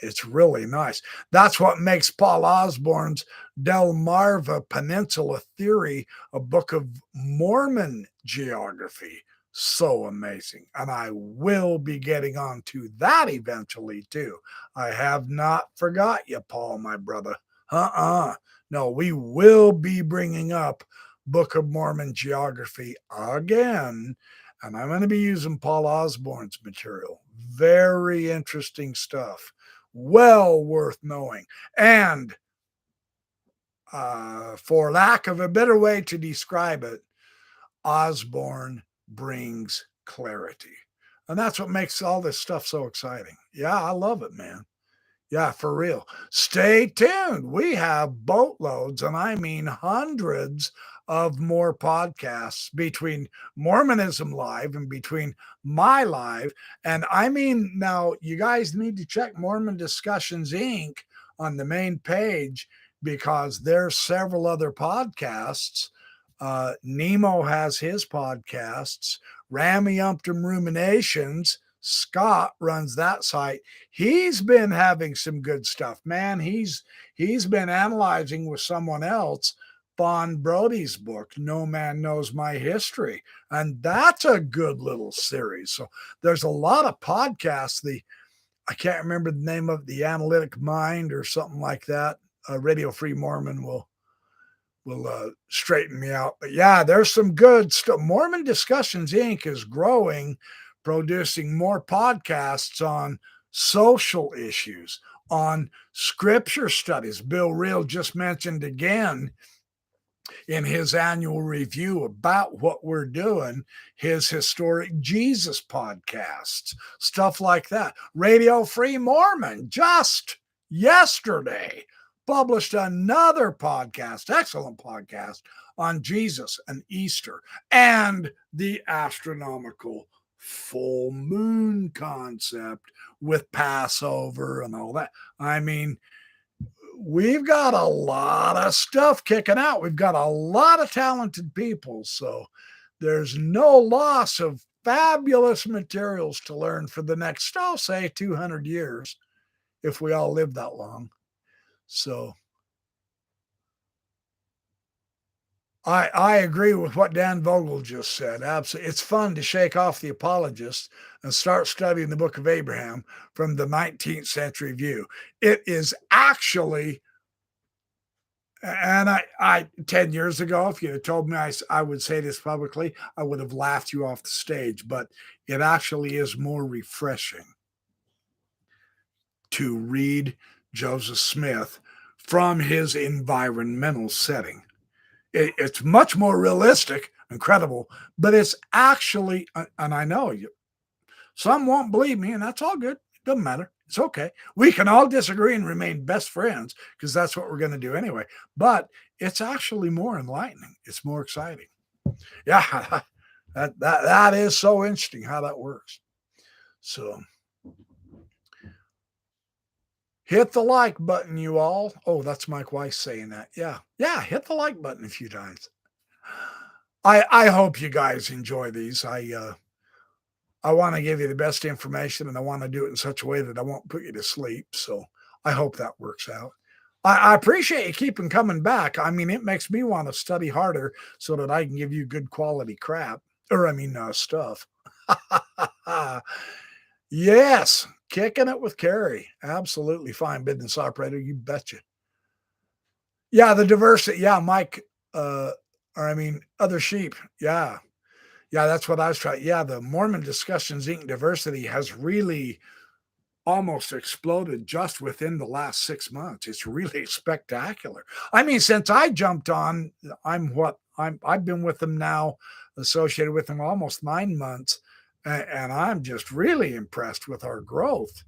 It's really nice. That's what makes Paul Osborne's Delmarva Peninsula Theory, a Book of Mormon geography, so amazing. And I will be getting on to that eventually too. I have not forgot you, Paul, my brother. No, we will be bringing up Book of Mormon geography again, and I'm going to be using Paul Osborne's material. Very interesting stuff. Well worth knowing. And for lack of a better way to describe it, Osborne brings clarity. And that's what makes all this stuff so exciting. Yeah, I love it, man. Yeah, for real. Stay tuned. We have boatloads, and I mean hundreds of more podcasts between Mormonism Live and between my live. And I mean, now you guys need to check Mormon Discussions Inc. on the main page because there's several other podcasts. Nemo has his podcasts, Rameumptum Ruminations. Scott runs that site. He's been having some good stuff, man. He's been analyzing with someone else Bon Brody's book, No Man Knows My History, and that's a good little series. So there's a lot of podcasts. I can't remember the name of the Analytic Mind or something like that. Radio Free Mormon will straighten me out. But yeah, there's some good stuff. Mormon Discussions Inc. is growing, producing more podcasts on social issues, on scripture studies. Bill Reel just mentioned again in his annual review about what we're doing, his Historic Jesus podcasts, stuff like that. Radio Free Mormon just yesterday published another podcast, excellent podcast on Jesus and Easter and the astronomical full moon concept with Passover and all that. I mean, we've got a lot of stuff kicking out. We've got a lot of talented people. So there's no loss of fabulous materials to learn for the next, I'll say, 200 years if we all live that long. So I agree with what Dan Vogel just said. Absolutely. It's fun to shake off the apologists and start studying the Book of Abraham from the 19th century view. It is actually, and I 10 years ago, if you had told me I would say this publicly, I would have laughed you off the stage, but it actually is more refreshing to read Joseph Smith from his environmental setting. It's much more realistic, incredible, but it's actually, and I know you, some won't believe me, and that's all good. It doesn't matter. It's okay. We can all disagree and remain best friends because that's what we're going to do anyway. But it's actually more enlightening. It's more exciting. Yeah, that is so interesting how that works. So hit the like button, you all. Oh, that's Mike Weiss saying that. Yeah, hit the like button a few times. I hope you guys enjoy these. I want to give you the best information, and I want to do it in such a way that I won't put you to sleep. So I hope that works out. I appreciate you keeping coming back. I mean, it makes me want to study harder so that I can give you good quality crap, or stuff. Yes, kicking it with Carrie. Absolutely fine business operator. You betcha. Yeah, the diversity. Yeah, Mike. Other sheep. Yeah. Yeah, that's what I was trying. Yeah, the Mormon Discussions Inc. diversity has really almost exploded just within the last 6 months. It's really spectacular. I mean, since I jumped on, I've been with them now, associated with them almost 9 months. And I'm just really impressed with our growth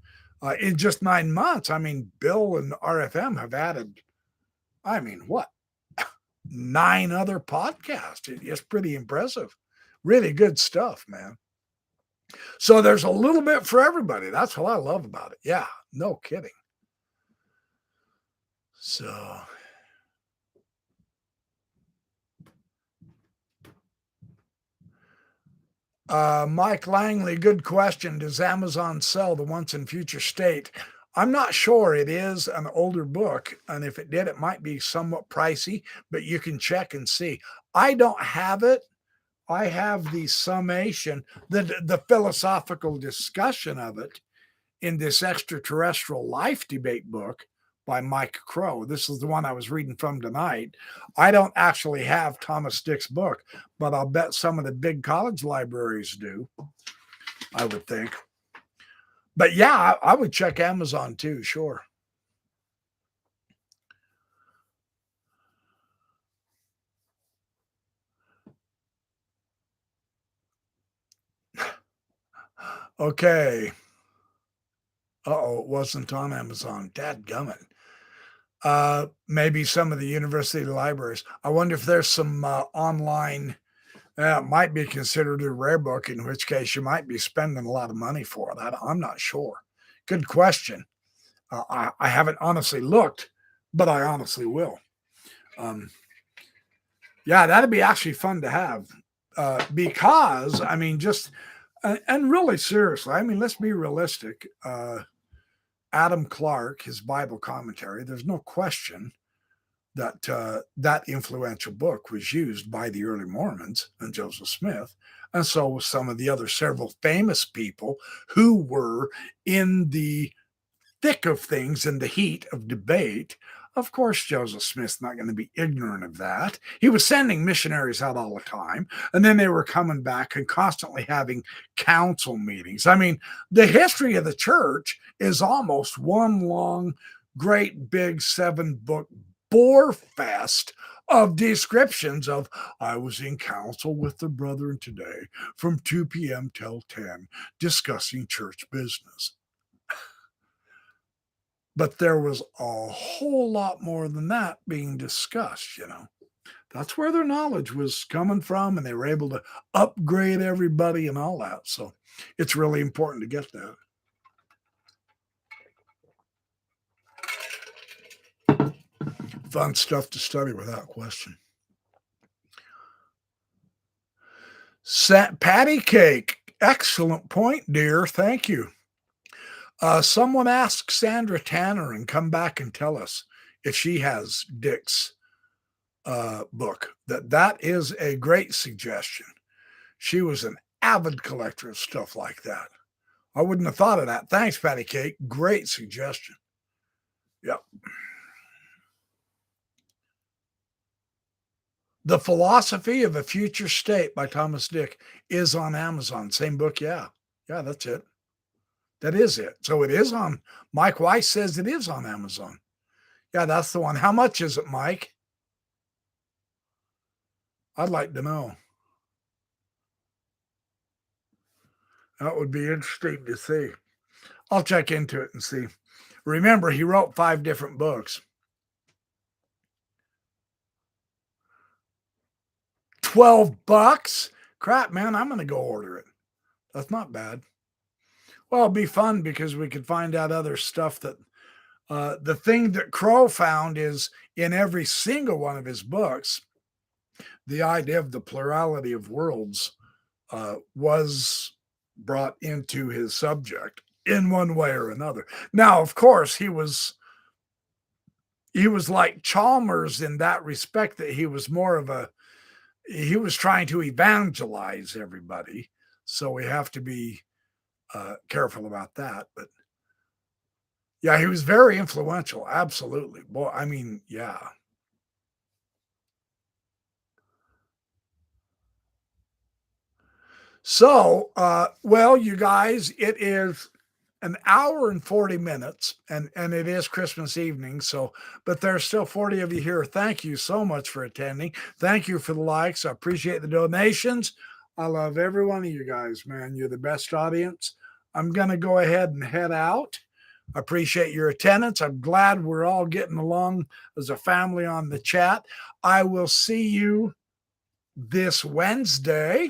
in just 9 months. I mean, Bill and RFM have added, I mean, what, 9 other podcasts. It's pretty impressive. Really good stuff, man. So there's a little bit for everybody. That's what I love about it. Yeah, no kidding. So, Mike Langley, good question. Does Amazon sell the Once and Future State? I'm not sure. It is an older book, and if it did, it might be somewhat pricey, but you can check and see. I don't have it. I have the summation, the philosophical discussion of it in this extraterrestrial life debate book by Mike Crow. This is the one I was reading from tonight. I don't actually have Thomas Dick's book, but I'll bet some of the big college libraries do, I would think. But yeah, I would check Amazon too, sure. Okay. Uh-oh, it wasn't on Amazon. Dadgummit. Maybe some of the university libraries. I wonder if there's some online. It might be considered a rare book, in which case you might be spending a lot of money for that. I'm not sure. Good question. I haven't honestly looked, but I honestly will. Yeah, that'd be actually fun to have because, I mean, just and really seriously, I mean, let's be realistic. Adam Clark, his Bible commentary, there's no question that that influential book was used by the early Mormons and Joseph Smith, and so was some of the other several famous people who were in the thick of things, in the heat of debate. Of course, Joseph Smith's not going to be ignorant of that. He was sending missionaries out all the time, and then they were coming back and constantly having council meetings. I mean, the history of the church is almost one long, great big 7-book bore fest of descriptions of I was in council with the brethren today from 2 p.m. till 10 discussing church business. But there was a whole lot more than that being discussed, you know. That's where their knowledge was coming from, and they were able to upgrade everybody and all that. So it's really important to get that. Fun stuff to study without question. Patty cake. Excellent point, dear. Thank you. Someone ask Sandra Tanner and come back and tell us if she has Dick's book. That is a great suggestion. She was an avid collector of stuff like that. I wouldn't have thought of that. Thanks, Patty Cake. Great suggestion. Yep. The Philosophy of a Future State by Thomas Dick is on Amazon. Same book, yeah. Yeah, that's it. That is it. So it is on. Mike Weiss says it is on Amazon. Yeah, that's the one. How much is it, Mike? I'd like to know. That would be interesting to see. I'll check into it and see. Remember, he wrote 5 different books. $12? Crap, man, I'm going to go order it. That's not bad. Well, it'll be fun because we could find out other stuff that the thing that Crow found is in every single one of his books, the idea of the plurality of worlds was brought into his subject in one way or another. Now, of course, he was like Chalmers in that respect, that he was more of he was trying to evangelize everybody. So we have to be careful about that. But yeah, he was very influential. Absolutely. Boy, I mean, yeah. So, well, you guys, it is an hour and 40 minutes, and it is Christmas evening. So, but there's still 40 of you here. Thank you so much for attending. Thank you for the likes. I appreciate the donations. I love every one of you guys, man. You're the best audience. I'm going to go ahead and head out. Appreciate your attendance. I'm glad we're all getting along as a family on the chat. I will see you this Wednesday.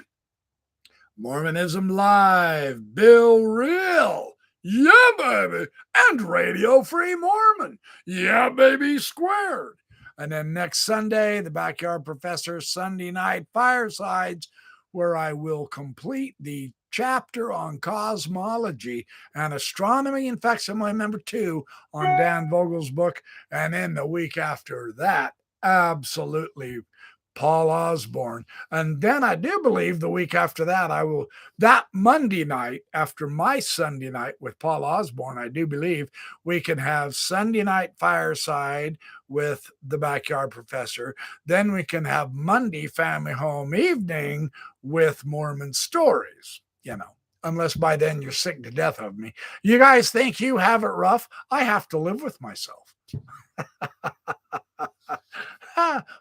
Mormonism Live, Bill Real, yeah, baby, and Radio Free Mormon, yeah, baby, squared. And then next Sunday, the Backyard Professor Sunday Night Firesides, where I will complete the chapter on cosmology and astronomy in facsimile number 2 on Dan Vogel's book. And then the week after that, absolutely Paul Osborne. And then I do believe the week after that, that Monday night after my Sunday night with Paul Osborne, I do believe we can have Sunday night fireside with the Backyard Professor. Then we can have Monday family home evening with Mormon stories, unless by then you're sick to death of me. You guys think you have it rough? I have to live with myself.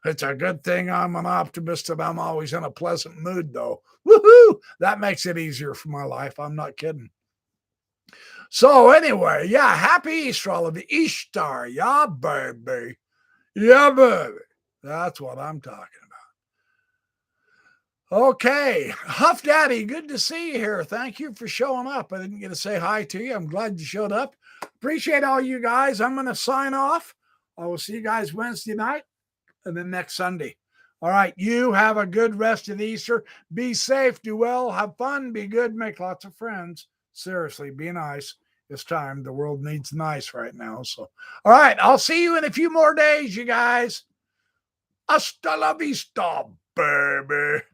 It's a good thing I'm an optimist and I'm always in a pleasant mood, though. Woohoo! That makes it easier for my life. I'm not kidding. So anyway, yeah, happy Easter, all of you. Ishtar, yeah, baby. Yeah, baby. That's what I'm talking about. Okay. Huff Daddy, good to see you here. Thank you for showing up. I didn't get to say hi to you. I'm glad you showed up. Appreciate all you guys. I'm going to sign off. I will see you guys Wednesday night and then next Sunday. All right. You have a good rest of Easter. Be safe, do well, have fun, be good, make lots of friends. Seriously, be nice. It's time. The world needs nice right now. So, all right. I'll see you in a few more days, you guys. Hasta la vista, baby.